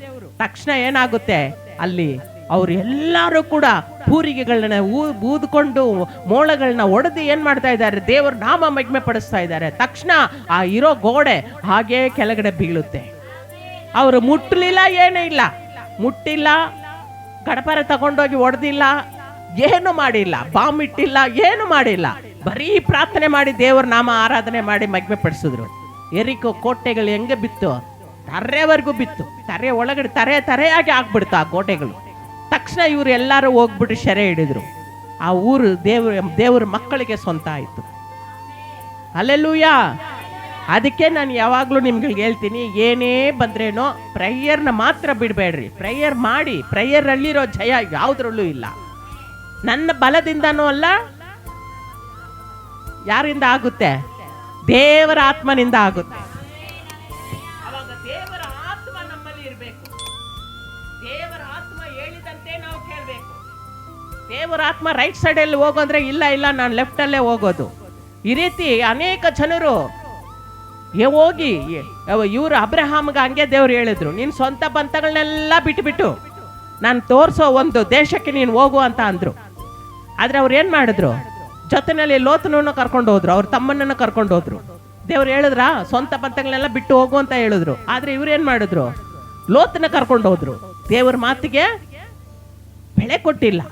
ತಕ್ಷಣ ಏನಾಗುತ್ತೆ, ಅಲ್ಲಿ ಅವ್ರು ಎಲ್ಲರೂ ಕೂಡ ಪೂರಿಗೆಗಳನ್ನ ಊದ್ಕೊಂಡು ಮೋಳಗಳನ್ನ ಹೊಡೆದು ಏನ್ ಮಾಡ್ತಾ ಇದ್ದಾರೆ, ದೇವ್ರ ನಾಮ ಮಹಿಮೆ ಪಡಿಸ್ತಾ ಇದ್ದಾರೆ. ತಕ್ಷಣ ಆ ಇರೋ ಗೋಡೆ ಹಾಗೇ ಕೆಳಗಡೆ ಬೀಳುತ್ತೆ. ಅವರು ಮುಟ್ಟಲಿಲ್ಲ, ಏನೂ ಇಲ್ಲ, ಮುಟ್ಟಿಲ್ಲ, ಗಡಪರ ತಗೊಂಡೋಗಿ ಹೊಡೆದಿಲ್ಲ, ಏನು ಮಾಡಿಲ್ಲ, ಬಾಂಬ್ ಇಟ್ಟಿಲ್ಲ, ಏನು ಮಾಡಿಲ್ಲ, ಬರೀ ಪ್ರಾರ್ಥನೆ ಮಾಡಿ ದೇವ್ರ ನಾಮ ಆರಾಧನೆ ಮಾಡಿ ಮಹಿಮೆ ಪಡಿಸಿದ್ರು. ಎರಿಕೋ ಕೋಟೆಗಳು ಹೆಂಗೆ ಬಿತ್ತು, ತರೆವರೆಗೂ ಬಿತ್ತು. ತರೆ ಒಳಗಡೆ ತರೆಯಾಗಿ ಆಗ್ಬಿಡ್ತು ಆ ಕೋಟೆಗಳು. ತಕ್ಷಣ ಇವ್ರು ಎಲ್ಲರೂ ಹೋಗ್ಬಿಟ್ಟು ಸೆರೆ ಹಿಡಿದ್ರು. ಆ ಊರು ದೇವ್ರ ಮಕ್ಕಳಿಗೆ ಸ್ವಂತ ಆಯ್ತು. ಹಲ್ಲೆಲೂಯಾ. ಅದಕ್ಕೆ ನಾನು ಯಾವಾಗ್ಲೂ ನಿಮ್ಗಳಿಗೆ ಹೇಳ್ತೀನಿ, ಏನೇ ಬಂದ್ರೇನೋ ಪ್ರೇಯರ್ನ ಮಾತ್ರ ಬಿಡಬೇಡ್ರಿ. ಪ್ರೇಯರ್ ಮಾಡಿ, ಪ್ರೇಯರ್ ಅಲ್ಲಿರೋ ಜಯ ಯಾವ್ದ್ರಲ್ಲೂ ಇಲ್ಲ. ನನ್ನ ಬಲದಿಂದನೂ ಅಲ್ಲ, ಯಾರಿಂದ ಆಗುತ್ತೆ, ದೇವರ ಆತ್ಮನಿಂದ ಆಗುತ್ತೆ. ಅವಾಗ ದೇವರ ಆತ್ಮ ನಮ್ಮಲ್ಲಿ ಇರಬೇಕು. ದೇವರ ಆತ್ಮ ಹೇಳಿದಂತೆ ನಾವು ಕೇಳಬೇಕು. ದೇವರ ಆತ್ಮ ರೈಟ್ ಸೈಡ್ ಅಲ್ಲಿ ಹೋಗೋದ್ರೆ ಇಲ್ಲ ನಾನು ಲೆಫ್ಟ್ ಅಲ್ಲೇ ಹೋಗೋದು. ಈ ರೀತಿ ಅನೇಕ ಜನರು ಹೋಗಿ ಇವರು ಅಬ್ರಹಾಮ್ಗೆ ಹಂಗೆ ದೇವ್ರು ಹೇಳಿದ್ರು, ನೀನ್ ಸ್ವಂತ ಬಂತಗಳನ್ನೆಲ್ಲ ಬಿಟ್ಟು ನಾನು ತೋರಿಸೋ ಒಂದು ದೇಶಕ್ಕೆ ನೀನು ಹೋಗು ಅಂತ ಅಂದ್ರು. ಆದ್ರೆ ಅವ್ರು ಏನ್ ಮಾಡಿದ್ರು, ಜೊತೆನಲ್ಲಿ ಲೋತನನ್ನು ಕರ್ಕೊಂಡು ಹೋದ್ರು, ಅವ್ರ ತಮ್ಮನನ್ನು ಕರ್ಕೊಂಡು ಹೋದ್ರು. ದೇವ್ರು ಹೇಳಿದ್ರ ಸ್ವಂತ ಬಂತಗಳನ್ನೆಲ್ಲ ಬಿಟ್ಟು ಹೋಗು ಅಂತ ಹೇಳಿದ್ರು. ಆದ್ರೆ ಇವ್ರು ಏನ್ ಮಾಡಿದ್ರು, ಲೋತನ ಕರ್ಕೊಂಡು ಹೋದ್ರು. ದೇವ್ರ ಮಾತಿಗೆ ಬೆಲೆ ಕೊಟ್ಟಿಲ್ಲ,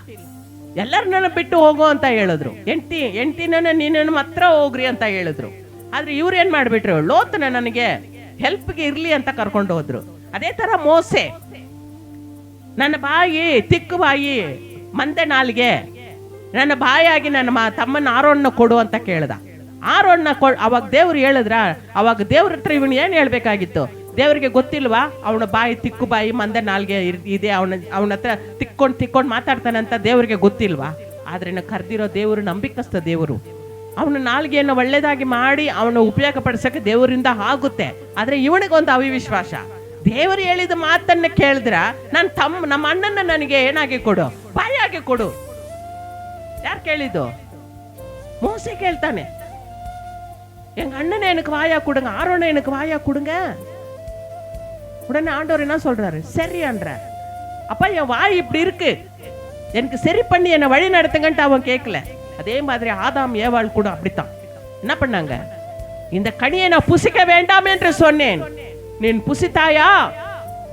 ಎಲ್ಲರನ್ನ ಬಿಟ್ಟು ಹೋಗು ಅಂತ ಹೇಳಿದ್ರು. ಎಂಟಿನ ನೀನನ್ನು ಮಾತ್ರ ಹೋಗ್ರಿ ಅಂತ ಹೇಳಿದ್ರು. ಆದ್ರೆ ಇವ್ರು ಏನ್ ಮಾಡ್ಬಿಟ್ರು, ಲೋತನ ನನಗೆ ಹೆಲ್ಪ್ಗೆ ಇರ್ಲಿ ಅಂತ ಕರ್ಕೊಂಡು ಹೋದ್ರು. ಅದೇ ತರ ಮೋಸೆ, ನನ್ನ ಬಾಯಿ ತಿಕ್ಕು ಬಾಯಿ ಮಂದೆ ನಾಲ್ಗೆ, ನನ್ನ ಬಾಯಾಗಿ ನನ್ನ ತಮ್ಮನ ಆರೋಣ್ಣ ಕೊಡು ಅಂತ ಕೇಳ್ದ. ಆರೋಣ್ಣ ಅವಾಗ ದೇವ್ರು ಹೇಳಿದ್ರ, ಅವಾಗ ದೇವ್ರ ಹತ್ರ ಇವನು ಏನ್ ಹೇಳ್ಬೇಕಾಗಿತ್ತು, ದೇವ್ರಿಗೆ ಗೊತ್ತಿಲ್ವಾ ಅವನ ಬಾಯಿ ತಿಕ್ಕು ಬಾಯಿ ಮಂದೆ ನಾಲ್ಗೆ ಇದೆ, ಅವನ ಹತ್ರ ತಿಕ್ಕೊಂಡು ಮಾತಾಡ್ತಾನಂತ ದೇವ್ರಿಗೆ ಗೊತ್ತಿಲ್ವಾ? ಆದ್ರೆ ಕರ್ದಿರೋ ದೇವರು ನಂಬಿಕಸ್ತ ದೇವರು. ಅವನ ನಾಲ್ಗೆಯನ್ನು ಒಳ್ಳೇದಾಗಿ ಮಾಡಿ ಅವನ ಉಪಯೋಗ ಪಡಿಸಕ್ಕೆ ದೇವರಿಂದ ಆಗುತ್ತೆ. ಆದ್ರೆ ಇವನಿಗೊಂದು ಅವಿಶ್ವಾಸ. ದೇವರು ಹೇಳಿದ ಮಾತನ್ನ ಕೇಳಿದ್ರ ನಮ್ಮ ಅಣ್ಣನ ನನಗೆ ಏನಾಗಿ ಕೊಡು, ಬಾಯಾಗಿ ಕೊಡು. ಯಾರು ಕೇಳಿದ್ದು? மோசே கேள்தானே, எங்க அண்ணனை எனக்கு வாயா கொடுங்க, ஆரோனை எனக்கு வாயா கொடுங்க. உடனே ஆண்டவர் என்ன சொல்றாரு, சரின்ற. அப்பா என் வாய் இப்படி இருக்கு, எனக்கு சரி பண்ணி என்னை வழி நடத்துங்கன்ட்டு அவன் கேட்கல. அதே மாதிரி ஆதாம் ஏவாள் கூட அப்படித்தான். என்ன பண்ணாங்க, இந்த கனியை நான் புசிக்க வேண்டாம் என்று சொன்னேன், நீ புசித்தாயா,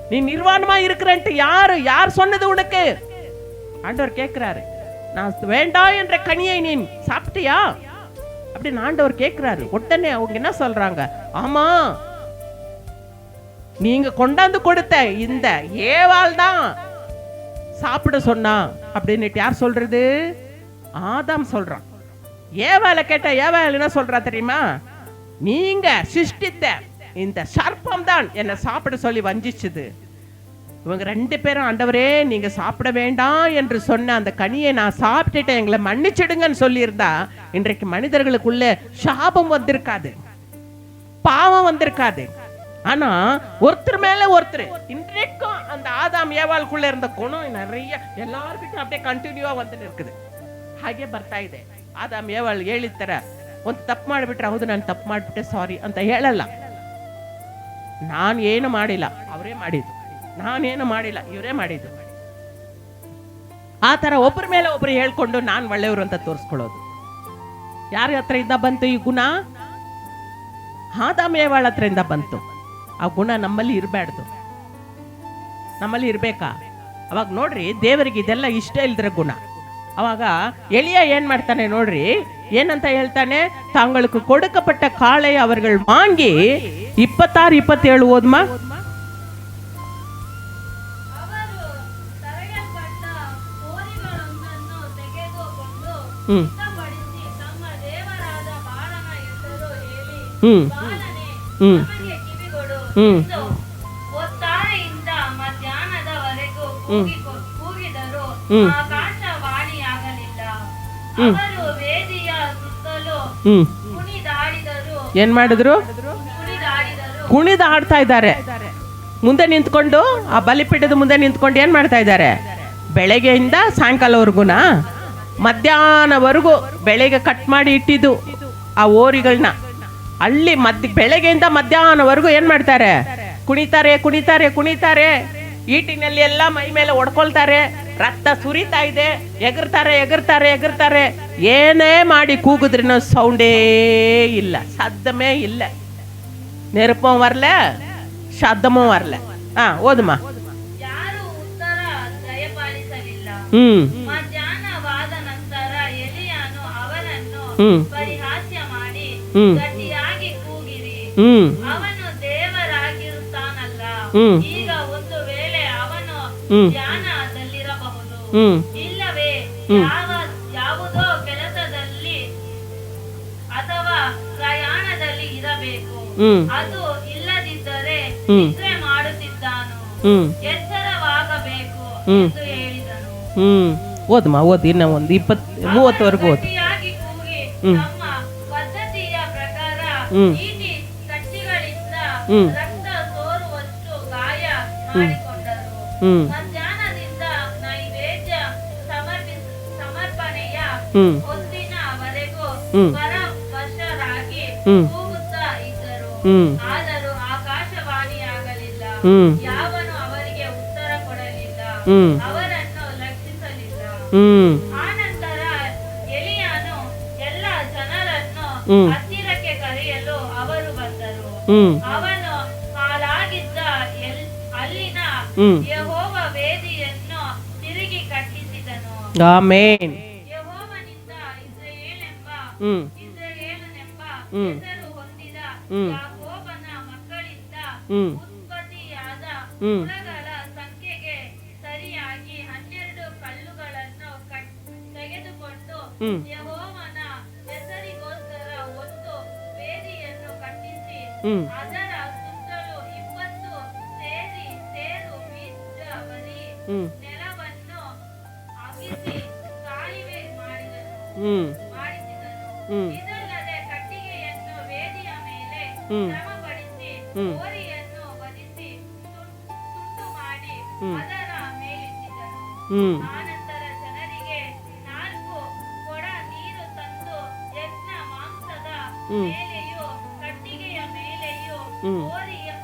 நீ நிர்வாணமா இருக்கிறன்ட்டு யார் சொன்னது உனக்கு? ஆண்டவர் கேட்கிறாரு, நான் வேண்டாம் என்ற கனியை நீ சாப்பிட்டியா அப்படின்னு ஆண்டவர் கேட்கிறாரு. உடனே அவங்க என்ன சொல்றாங்க, ஆமா நீங்க கொண்டாந்து கொடுத்த இந்த ஏவாள் தான் சாப்பிட சொன்னா அப்படின்னு யார் சொல்றது? ஆதாம் சொல்றான். ஏவாளை கேட்ட ஏவாள் என்ன சொல்றா தெரியுமா, நீங்க சிருஷ்டித்த இந்த சர்ப்பம் தான் என்னை சாப்பிட சொல்லி வஞ்சிச்சுது. இவங்க ரெண்டு பேரும், ஆண்டவரே நீங்க சாப்பிட வேண்டாம் என்று சொன்ன அந்த கனியை நான் சாப்பிட்டுட்டேன், எங்களை மன்னிச்சிடுங்கன்னு சொல்லியிருந்தா இன்றைக்கு மனிதர்களுக்குள்ள சாபம் வந்திருக்காது, பாவம் வந்திருக்காது. ஆனா ஒருத்தர் மேல ஒருத்தர் இன்றைக்கும் அந்த ஆதாம் ஏவாளுக்குள்ள இருந்த குணம் நிறைய எல்லாருக்கிட்டும் அப்படியே ಕಂಟಿನ್ಯೂ வந்துட்டு இருக்குது. ಹಾಗೆ ಬರ್ತಾ ಇದೆ. ಆದಾಮ್ ಏವಾಳ್ ಹೇಳಿರ್ತಾರ, ಒಂದು ತಪ್ಪು ಮಾಡಿಬಿಟ್ರೆ ಹೌದು ನಾನು ತಪ್ಪು ಮಾಡಿಬಿಟ್ಟೆ ಸಾರಿ ಅಂತ ಹೇಳಲ್ಲ. ನಾನು ಏನು ಮಾಡಿಲ್ಲ, ಅವರೇ ಮಾಡಿದ್ದು. ನಾನೇನು ಮಾಡಿಲ್ಲ, ಇವರೇ ಮಾಡಿದ್ದು. ಆ ತರ ಒಬ್ಬರ ಮೇಲೆ ಒಬ್ರು ಹೇಳ್ಕೊಂಡು ನಾನು ಒಳ್ಳೆಯವರು ಅಂತ ತೋರಿಸ್ಕೊಳ್ಳೋದು. ಯಾರ ಹತ್ರ ಇಂದ ಬಂತು ಈ ಗುಣ? ಆದಾಮ್ ಏವಾಳ್ ಹತ್ರದಿಂದ ಬಂತು. ಆ ಗುಣ ನಮ್ಮಲ್ಲಿ ಇರಬಾರ್ದು. ನಮ್ಮಲ್ಲಿ ಇರ್ಬೇಕಾ? ಅವಾಗ ನೋಡ್ರಿ, ದೇವರಿಗೆ ಇದೆಲ್ಲ ಇಷ್ಟ ಇಲ್ದ್ರ ಗುಣ. ಅವಾಗ ಎಲಿಯ ಏನ್ ಮಾಡ್ತಾನೆ ನೋಡ್ರಿ, ಏನಂತ ಹೇಳ್ತಾನೆ, ತಾಂಗಳಿಗೆ ಕೊಡುಕಪಟ್ಟ ಕಾಳೆ ಅವர்கள் வாங்கி 26, 27 ಓದ್ಮ. ಹ್ಮ್ ಹ್ಮ್ ಹ್ಮ್ ಹ್ಮ್ ಒತ್ತಾರೆಯಿಂದ ಮಧ್ಯಾಹ್ನದವರೆಗೂ ಕೂಗಿದರು, ಆಕಾಶವಾಣಿಯಾಗಲಿಲ್ಲ. ಅವರು ವೇದಿಯ ಸುತ್ತಲೂ ಕುಣಿದಾಡಿದರು. ಏನ್ ಮಾಡಿದ್ರು? ಕುಣಿದಾಡ್ತಾ ಇದ್ದಾರೆ. ಮುಂದೆ ನಿಂತ್ಕೊಂಡು, ಆ ಬಲಿಪೀಠದ ಮುಂದೆ ನಿಂತ್ಕೊಂಡು ಏನ್ ಮಾಡ್ತಾ ಇದ್ದಾರೆ? ಬೆಳಗ್ಗೆಯಿಂದ ಸಾಯಂಕಾಲವರೆಗೂನಾ, ಮಧ್ಯಾಹ್ನವರೆಗೂ ಬೆಳಗ್ಗೆ ಕಟ್ ಮಾಡಿ ಇಟ್ಟಿದ್ದು ಆ ಓರಿಗಳನ್ನ ಅಲ್ಲಿ ಬೆಳಗ್ಗೆಯಿಂದ ಮಧ್ಯಾಹ್ನವರೆಗೂ ಏನ್ ಮಾಡ್ತಾರೆ? ಕುಣಿತಾರೆ ಕುಣಿತಾರೆ ಕುಣಿತಾರೆ. ಈಟಿನಲ್ಲಿ ಎಲ್ಲ ಮೈ ಮೇಲೆ ಹೊಡ್ಕೊಳ್ತಾರೆ, ರಕ್ತ ಸುರಿತಾ ಇದೆ, ಎಗರ್ತಾರೆ ಎಗರ್ತಾರೆ ಎಗರ್ತಾರೆ. ಏನೇ ಮಾಡಿ ಕೂಗಿದ್ರೂ ಸೌಂಡೇ ಇಲ್ಲ, ಶಬ್ದಮೇ ಇಲ್ಲ. ನೆರಪಂ வரல, ಶಬ್ದಮೂ வரல. ಓದಮ್ಮ. ಯಾರು ಉತ್ತರ ದಯಪಾಲಿಸಲಿಲ್ಲ. ಮಧ್ಯಾಹ್ನವಾದ ನಂತರ ಎಲಿಯನು ಅವರನ್ನು ಪರಿಹಾಸ್ಯ ಮಾಡಿ, ಗಟ್ಟಿಯಾಗಿ ಕೂಗಿರಿ, ಅವನು ದೇವರಾಗಿರುತ್ತಾನಲ್ಲ. ಈಗ ಒಂದು ವೇಳೆ ಅವನು ಧ್ಯಾನದಲ್ಲಿರಬಹುದು, ಇಲ್ಲವೇ ಯಾವುದೋ ಕೆಲಸದಲ್ಲಿ ಅಥವಾ ಪ್ರಯಾಣದಲ್ಲಿ ಇರಬೇಕು. ಅದು ಇಲ್ಲದಿದ್ದರೆ ನಿದ್ರೆ ಮಾಡುತ್ತಿದ್ದಾನು, ಎಚ್ಚರವಾಗಬೇಕು ಎಂದು ಹೇಳಿದನು. ಓದಮ್ಮ, ಓದಿ. ಇನ್ನ ಒಂದು 20-30 ಓದಿ. ಕೂಗಿ ತಮ್ಮ ಪದ್ಧತಿಯ ಪ್ರಕಾರ ಈಟಿ ಕಟ್ಟಿಗಳಿಂದ ರಕ್ತ ಸೋರುವಷ್ಟು ಗಾಯ ಮಾಡಿಕೊಂಡರು. ಮಧ್ಯಾಹ್ನದಿಂದ ನೈವೇದ್ಯ ಸಮರ್ಪಣೆಯ ಹೊತ್ತಿನವರೆಗೂ ಪರವಶರಾಗಿ ಕೂಗುತ್ತಾ ಇದ್ದರು. ಆದರೂ ಆಕಾಶವಾಣಿಯಾಗಲಿಲ್ಲ, ಯಾವನು ಅವರಿಗೆ ಉತ್ತರ ಕೊಡಲಿಲ್ಲ, ಅವರನ್ನು ಲಕ್ಷಿಸಲಿಲ್ಲ. ಆನಂತರ ಎಲಿಯನು ಎಲ್ಲ ಜನರನ್ನು ಹತ್ತಿರಕ್ಕೆ ಕರೆಯಲು ಅವರು ಬಂದರು. ಅವನು ಹಾಳಾಗಿದ್ದ ಅಲ್ಲಿನ ಯೆಹೋವ ವೇದಿಯನ್ನು ತಿರುಗಿ ಕಟ್ಟಿಸಿದನು. ಆಮೆನ್. ಯೆಹೋವನಿಂದ ಇಸ್ರಾಯೇಲನೆಂಬ ಹೆಸರು ಹೊಂದಿದ ಯಾಕೋಬನ ಮಕ್ಕಳಿಂದ ಉತ್ಪತ್ತಿಯಾದ ಕುಲಗಳ ಸಂಖ್ಯೆಗೆ ಸರಿಯಾಗಿ 12 ಕಲ್ಲುಗಳನ್ನು ತೆಗೆದುಕೊಂಡು ಯೆಹೋವನ ಹೆಸರಿಗೋಸ್ಕರ ಒಂದು ವೇದಿಯನ್ನು ಕಟ್ಟಿಸಿ, ಅದರ ಸುತ್ತಲೂ 20 ಸೇರು ಬಿದ್ದ ಬರೀ ನೆಲವನ್ನು ಅಗಿಸಿ ಕಾಲುವೆ ಮಾಡಿಸಿದನು. ಇದಲ್ಲದೆ ಕಟ್ಟಿಗೆಯನ್ನು ವೇದಿಯ ಮೇಲೆ ಕ್ರಮಪಡಿಸಿ ಹೋರಿಯನ್ನು ವಧಿಸಿ ತುಂಡು ಮಾಡಿ ಅದರ ಮೇಲಿಟ್ಟಿದನು. ಆನಂತರ ಜನರಿಗೆ 4 ಕೊಡ ನೀರು ತಂದು ಯಜ್ಞ ಮಾಂಸದ ಮೇಲೆಯೂ ಕಟ್ಟಿಗೆಯ ಮೇಲೆಯೂ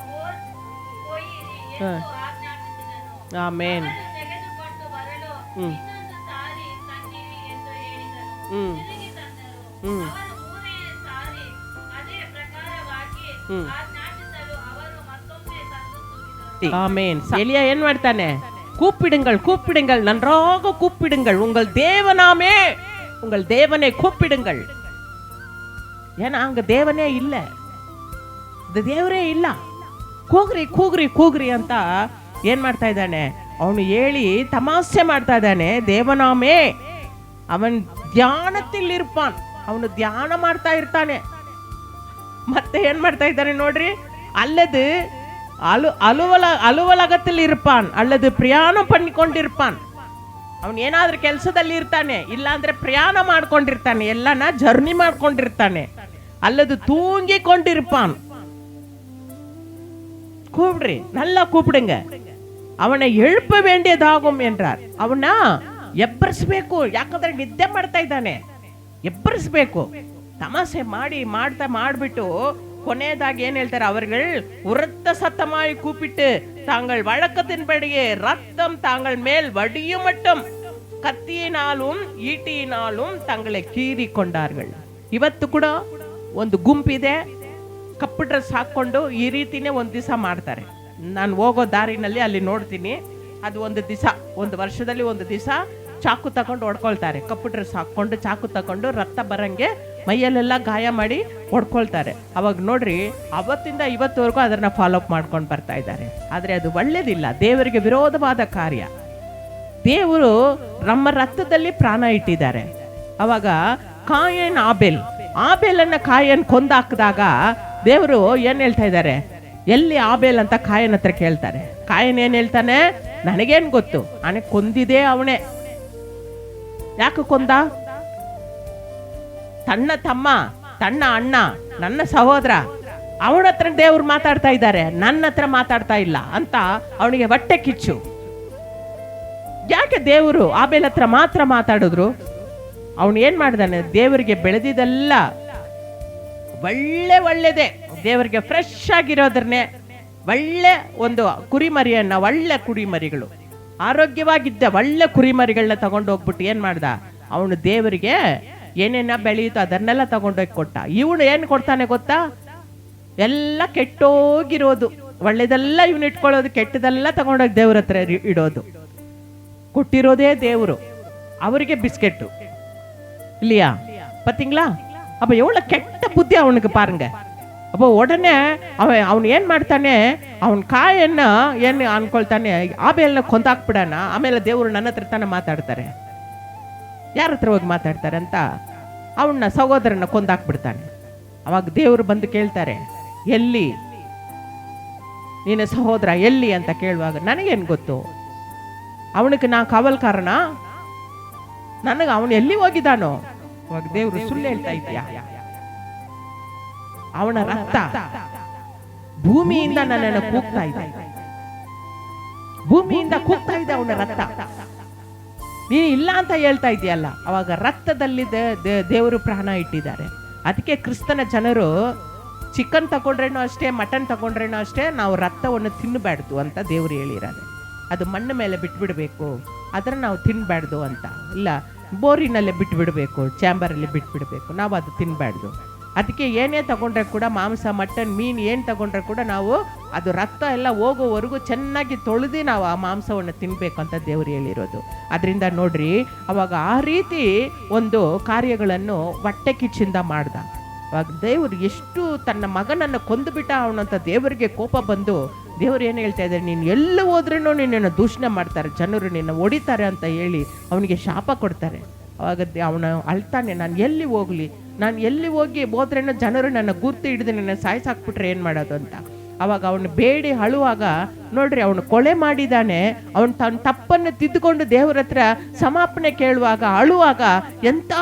ಕೊಯ್ಯಿರಿ ಎಂದು ಆಜ್ಞಾಪಿಸಿದನು. ಆಮೆನ್. ತೆಗೆದುಕೊಂಡು ಬರಲು ಇನ್ನೊಂದು ಸಾರಿ ತನ್ನಿರಿ ಎಂದು ಹೇಳಿದನು. ತಿರುಗಿ ತಂದರು. ಅವರು 3ನೇ ಸಾರಿ ಅದೇ ಪ್ರಕಾರವಾಗಿ ಆಜ್ಞಾಪಿಸಲು ಅವರು ಮತ್ತೊಮ್ಮೆ ತಂದು ತೂಗಿದರು. ஆமென். எலியா ಏನ್ ಮಾಡ್ತಾನೆ? கூப்பிடுங்கள் கூப்பிடுங்கள், நன்றாக கூப்பிடுங்கள், உங்கள் தேவனாமே, உங்கள் தேவனை கூப்பிடுங்கள். ஏன்னா அங்க தேவனே ಇಲ್ಲ, ಅದು ದೇವರೇ ಇಲ್ಲ. ಕೂಗ್ರಿ ಕೂಗ್ರಿ ಕೂಗ್ರಿ ಅಂತ ಏನ್ ಮಾಡ್ತಾ ಇದ್ದಾನೆ ಅವನು? ಹೇಳಿ ತಮಾಷೆ ಮಾಡ್ತಾ ಇದ್ದಾನೆ. ದೇವನಾಮೇ, ಅವನ್ ಧ್ಯಾನದಲ್ಲಿ ಇರ್ಪಾನ್, ಅವನು ಧ್ಯಾನ ಮಾಡ್ತಾ ಇರ್ತಾನೆ. ಮತ್ತೆ ಏನ್ ಮಾಡ್ತಾ ಇದ್ದಾನೆ ನೋಡ್ರಿ, அல்லது ಅಲುವಲಗத்தில் இருப்பான் அல்லது ಪ್ರಯಾಣ பண்ணிಕೊಂಡಿರ್ಪಾನ್. ಅವನು ಏನಾದ್ರೂ ಕೆಲಸದಲ್ಲಿ ಇರ್ತಾನೆ, ಇಲ್ಲ ಅಂದ್ರೆ ಪ್ರಯಾಣ ಮಾಡ್ಕೊಂಡಿರ್ತಾನೆ, ಎಲ್ಲನ ಜರ್ನಿ ಮಾಡ್ಕೊಂಡಿರ್ತಾನೆ, அல்லது தூங்கிಕೊಂಡಿರ್ಪಾன். கூப்பிடுறி, நல்லா கூப்பிடுங்க, ಅವನ எழுப்ப வேண்டியதாகும் என்றார். ಅವನ ಎಬ್ಬರಿಸಬೇಕು, ಯಾಕಂದ್ರೆ ನಿದ್ದೆ ಮಾಡ್ತಾ ಇದ್ದಾನೆ, ಎಬ್ಬರಿಸಬೇಕು. ತಮಾಷೆ ಮಾಡ್ಬಿಟ್ಟು ಕೊನೆಯದಾಗಿ ಏನ್ ಹೇಳ್ತಾರೆ அவர்கள் உரத்த சத்தமாய் கூப்பிட்டு தாங்கள் வழக்கத்தின்படியே ரத்தம் தாங்கள் மேல் வடியும் மட்டும் ಕತ್ತಿಯಿನಾலும் ಈಟಿಯಿನಾலும் ತங்களை ಕೀರಿಕೊಂಡಾர்கள். ಇವತ್ತು ಕೂಡ ಒಂದು ಗುಂಪಿದೆ, ಕಪ್ಪು ಡ್ರೆಸ್ ಹಾಕೊಂಡು ಈ ರೀತಿನೇ ಒಂದ್ ದಿವಸ ಮಾಡ್ತಾರೆ. ನಾನು ಹೋಗೋ ದಾರಿನಲ್ಲಿ ಅಲ್ಲಿ ನೋಡ್ತೀನಿ, ಅದು ಒಂದು ದಿವಸ, ಒಂದು ವರ್ಷದಲ್ಲಿ ಒಂದು ದಿವಸ ಚಾಕು ತಗೊಂಡು ಹೊಡ್ಕೊಳ್ತಾರೆ. ಕಪ್ಪು ಡ್ರೆಸ್ ಹಾಕ್ಕೊಂಡು ಚಾಕು ತಗೊಂಡು ರಕ್ತ ಬರಂಗೆ ಮೈಯಲ್ಲೆಲ್ಲ ಗಾಯ ಮಾಡಿ ಹೊಡ್ಕೊಳ್ತಾರೆ. ಅವಾಗ ನೋಡ್ರಿ, ಅವತ್ತಿಂದ ಇವತ್ತುವರೆಗೂ ಅದನ್ನ ಫಾಲೋ ಅಪ್ ಮಾಡ್ಕೊಂಡು ಬರ್ತಾ ಇದ್ದಾರೆ. ಆದರೆ ಅದು ಒಳ್ಳೇದಿಲ್ಲ, ದೇವರಿಗೆ ವಿರೋಧವಾದ ಕಾರ್ಯ. ದೇವರು ನಮ್ಮ ರಕ್ತದಲ್ಲಿ ಪ್ರಾಣ ಇಟ್ಟಿದ್ದಾರೆ. ಅವಾಗ ಕಾಯನ್ ಆಬೇಲನ್ನ ಕಾಯನ್ ಕೊಂದಾಕಿದಾಗ ದೇವರು ಏನ್ ಹೇಳ್ತಾ ಇದ್ದಾರೆ, ಎಲ್ಲಿ ಆಬೇಲ್ ಅಂತ ಕಾಯನ್ ಹತ್ರ ಕೇಳ್ತಾರೆ. ಕಾಯನ್ ಏನ್ ಹೇಳ್ತಾನೆ, ನನಗೇನ್ ಗೊತ್ತು, ಅವನಿಗೆ ಕೊಂದಿದೆ ಅವನೇ. ಯಾಕೆ ಕೊಂದ? ತನ್ನ ತಮ್ಮ, ತನ್ನ ಅಣ್ಣ, ನನ್ನ ಸಹೋದರ, ಅವನ ಹತ್ರ ದೇವ್ರು ಮಾತಾಡ್ತಾ ಇದ್ದಾರೆ, ನನ್ನ ಹತ್ರ ಮಾತಾಡ್ತಾ ಇಲ್ಲ ಅಂತ ಅವನಿಗೆ ಹೊಟ್ಟೆ ಕಿಚ್ಚು. ಯಾಕೆ ದೇವರು ಆಬೇಲ್ ಹತ್ರ ಮಾತ್ರ ಮಾತಾಡಿದ್ರು? ಅವನು ಏನ್ ಮಾಡಿದಾನೆ, ದೇವರಿಗೆ ಬೆಳೆದಿದ್ದೆಲ್ಲ ಒಳ್ಳೆದೇ, ದೇವರಿಗೆ ಫ್ರೆಶ್ ಆಗಿರೋದ್ರನ್ನೇ, ಒಳ್ಳೆ ಒಂದು ಕುರಿಮರಿಯನ್ನ, ಒಳ್ಳೆ ಕುರಿಮರಿಗಳು, ಆರೋಗ್ಯವಾಗಿದ್ದ ಒಳ್ಳೆ ಕುರಿಮರಿಗಳನ್ನ ತಗೊಂಡು ಹೋಗ್ಬಿಟ್ಟು ಏನ್ ಮಾಡ್ದ, ಅವನು ದೇವರಿಗೆ ಏನೇನ ಬೆಳೆಯುತ್ತೋ ಅದನ್ನೆಲ್ಲ ತಗೊಂಡೋಗಿ ಕೊಟ್ಟ. ಇವನು ಏನ್ ಕೊಡ್ತಾನೆ ಗೊತ್ತಾ, ಎಲ್ಲ ಕೆಟ್ಟೋಗಿರೋದು, ಒಳ್ಳೇದೆಲ್ಲ ಇವನು ಇಟ್ಕೊಳ್ಳೋದು, ಕೆಟ್ಟದೆಲ್ಲ ತಗೊಂಡೋಗಿ ದೇವ್ರ ಹತ್ರ ಇಡೋದು. ಕೊಟ್ಟಿರೋದೇ ದೇವರು, ಅವರಿಗೆ ಬಿಸ್ಕೆಟ್ இல்லையா? பாத்தீங்களா? அப்ப எவ்வளவு கெட்ட புத்தி அவனுக்கு பாருங்க. அப்போ உடனே அவன் ಏನ್ ಮಾಡ್ತಾನೆ, ಅವನ್ ಕಾಯನ್ನ ಏನ್ ಅನ್ಕೊಳ್ತಾನೆ, ಆಬೇಲ್ನ ಕೊಂದಾಕ್ಬಿಡೋಣ, ಆಮೇಲೆ ದೇವರು ನನ್ನ ಹತ್ರ ತಾನೆ ಮಾತಾಡ್ತಾರೆ. ಯಾರ ಹತ್ರ ಹೋಗಿ ಮಾತಾಡ್ತಾರೆ ಅಂತ ಅವನ್ನ ಸಹೋದರನ ಕೊಂದಾಕ್ಬಿಡ್ತಾನೆ. ಅವಾಗ ದೇವರು ಬಂದು ಕೇಳ್ತಾರೆ, ಎಲ್ಲಿ ನಿನ್ನ ಸಹೋದರ ಎಲ್ಲಿ ಅಂತ ಕೇಳುವಾಗ, ನನಗೇನ್ ಗೊತ್ತು, ಅವನಿಗೆ ನಾ ಕಾವಲ್ಕಾರನ, ನನಗೆ ಅವನು ಎಲ್ಲಿ ಹೋಗಿದ್ದಾನೋ. ಅವಾಗ ದೇವರು ಸುಳ್ಳು ಹೇಳ್ತಾ ಇದೆಯಾ? ಅವನ ರಕ್ತ ಭೂಮಿಯಿಂದ ನನ್ನನ್ನು ಕೂಗ್ತಾ ಇದೆ, ಭೂಮಿಯಿಂದ ಕೂಗ್ತಾ ಇದೆ ಅವನ ರಕ್ತ. ನೀನು ಇಲ್ಲ ಅಂತ ಹೇಳ್ತಾ ಇದೆಯಲ್ಲ. ಅವಾಗ ರಕ್ತದಲ್ಲಿ ದೇವರು ಪ್ರಾಣ ಇಟ್ಟಿದ್ದಾರೆ. ಅದಕ್ಕೆ ಕ್ರಿಸ್ತನ ಜನರು ಚಿಕನ್ ತಗೊಂಡ್ರೇನೋ ಅಷ್ಟೇ, ಮಟನ್ ತಗೊಂಡ್ರೇನೋ ಅಷ್ಟೇ, ನಾವು ರಕ್ತವನ್ನು ತಿನ್ನಬಾರ್ದು ಅಂತ ದೇವರು ಹೇಳಿರೋದು. ಅದು ಮಣ್ಣು ಮೇಲೆ ಬಿಟ್ಬಿಡ್ಬೇಕು, ಅದನ್ನ ನಾವು ತಿನ್ಬಾರ್ದು ಅಂತ. ಇಲ್ಲ, ಬೋರಿನಲ್ಲೇ ಬಿಟ್ಬಿಡ್ಬೇಕು, ಚಾಂಬರಲ್ಲಿ ಬಿಟ್ಬಿಡ್ಬೇಕು, ನಾವು ಅದು ತಿನ್ಬಾರ್ದು. ಅದಕ್ಕೆ ಏನೇ ತಗೊಂಡ್ರೆ ಕೂಡ, ಮಾಂಸ, ಮಟನ್, ಮೀನು ಏನು ತಗೊಂಡ್ರೆ ಕೂಡ ನಾವು ಅದು ರಕ್ತ ಎಲ್ಲ ಹೋಗೋವರೆಗೂ ಚೆನ್ನಾಗಿ ತೊಳೆದು ನಾವು ಆ ಮಾಂಸವನ್ನು ತಿನ್ಬೇಕು ಅಂತ ದೇವರು ಹೇಳಿರೋದು. ಅದರಿಂದ ನೋಡ್ರಿ, ಅವಾಗ ಆ ರೀತಿ ಒಂದು ಕಾರ್ಯಗಳನ್ನು ಹೊಟ್ಟೆ ಕಿಚ್ಚಿಂದ ಮಾಡ್ದ. ಅವಾಗ ದೇವರು ಎಷ್ಟು ತನ್ನ ಮಗನನ್ನು ಕೊಂದುಬಿಟ್ಟ ಅವನಂತ ದೇವರಿಗೆ ಕೋಪ ಬಂದು, ದೇವರು ಏನು ಹೇಳ್ತಾ ಇದ್ದಾರೆ, ನೀನು ಎಲ್ಲ ಹೋದ್ರೂ ನಿನ್ನನ್ನು ದೂಷಣೆ ಮಾಡ್ತಾರೆ, ಜನರು ನಿನ್ನ ಹೊಡಿತಾರೆ ಅಂತ ಹೇಳಿ ಅವನಿಗೆ ಶಾಪ ಕೊಡ್ತಾರೆ. ಅವಾಗ ಅವನು ಅಳ್ತಾನೆ, ನಾನು ಎಲ್ಲಿ ಹೋಗ್ಲಿ, ನಾನು ಎಲ್ಲಿ ಹೋದ್ರೇನೋ ಜನರು ನನ್ನ ಗುರ್ತು ಹಿಡಿದು ನನ್ನ ಸಾಯಿಸಾಕ್ಬಿಟ್ರೆ ಏನು ಮಾಡೋದು ಅಂತ. ಅವಾಗ ಅವನು ಬೇಡಿ ಅಳುವಾಗ ನೋಡ್ರಿ, ಅವನು ಕೊಲೆ ಮಾಡಿದ್ದಾನೆ, ಅವನು ತನ್ನ ತಪ್ಪನ್ನು ತಿದ್ದುಕೊಂಡು ದೇವರ ಹತ್ರ ಸಮಾಪನೆ ಕೇಳುವಾಗ, ಅಳುವಾಗ ಎಂಥ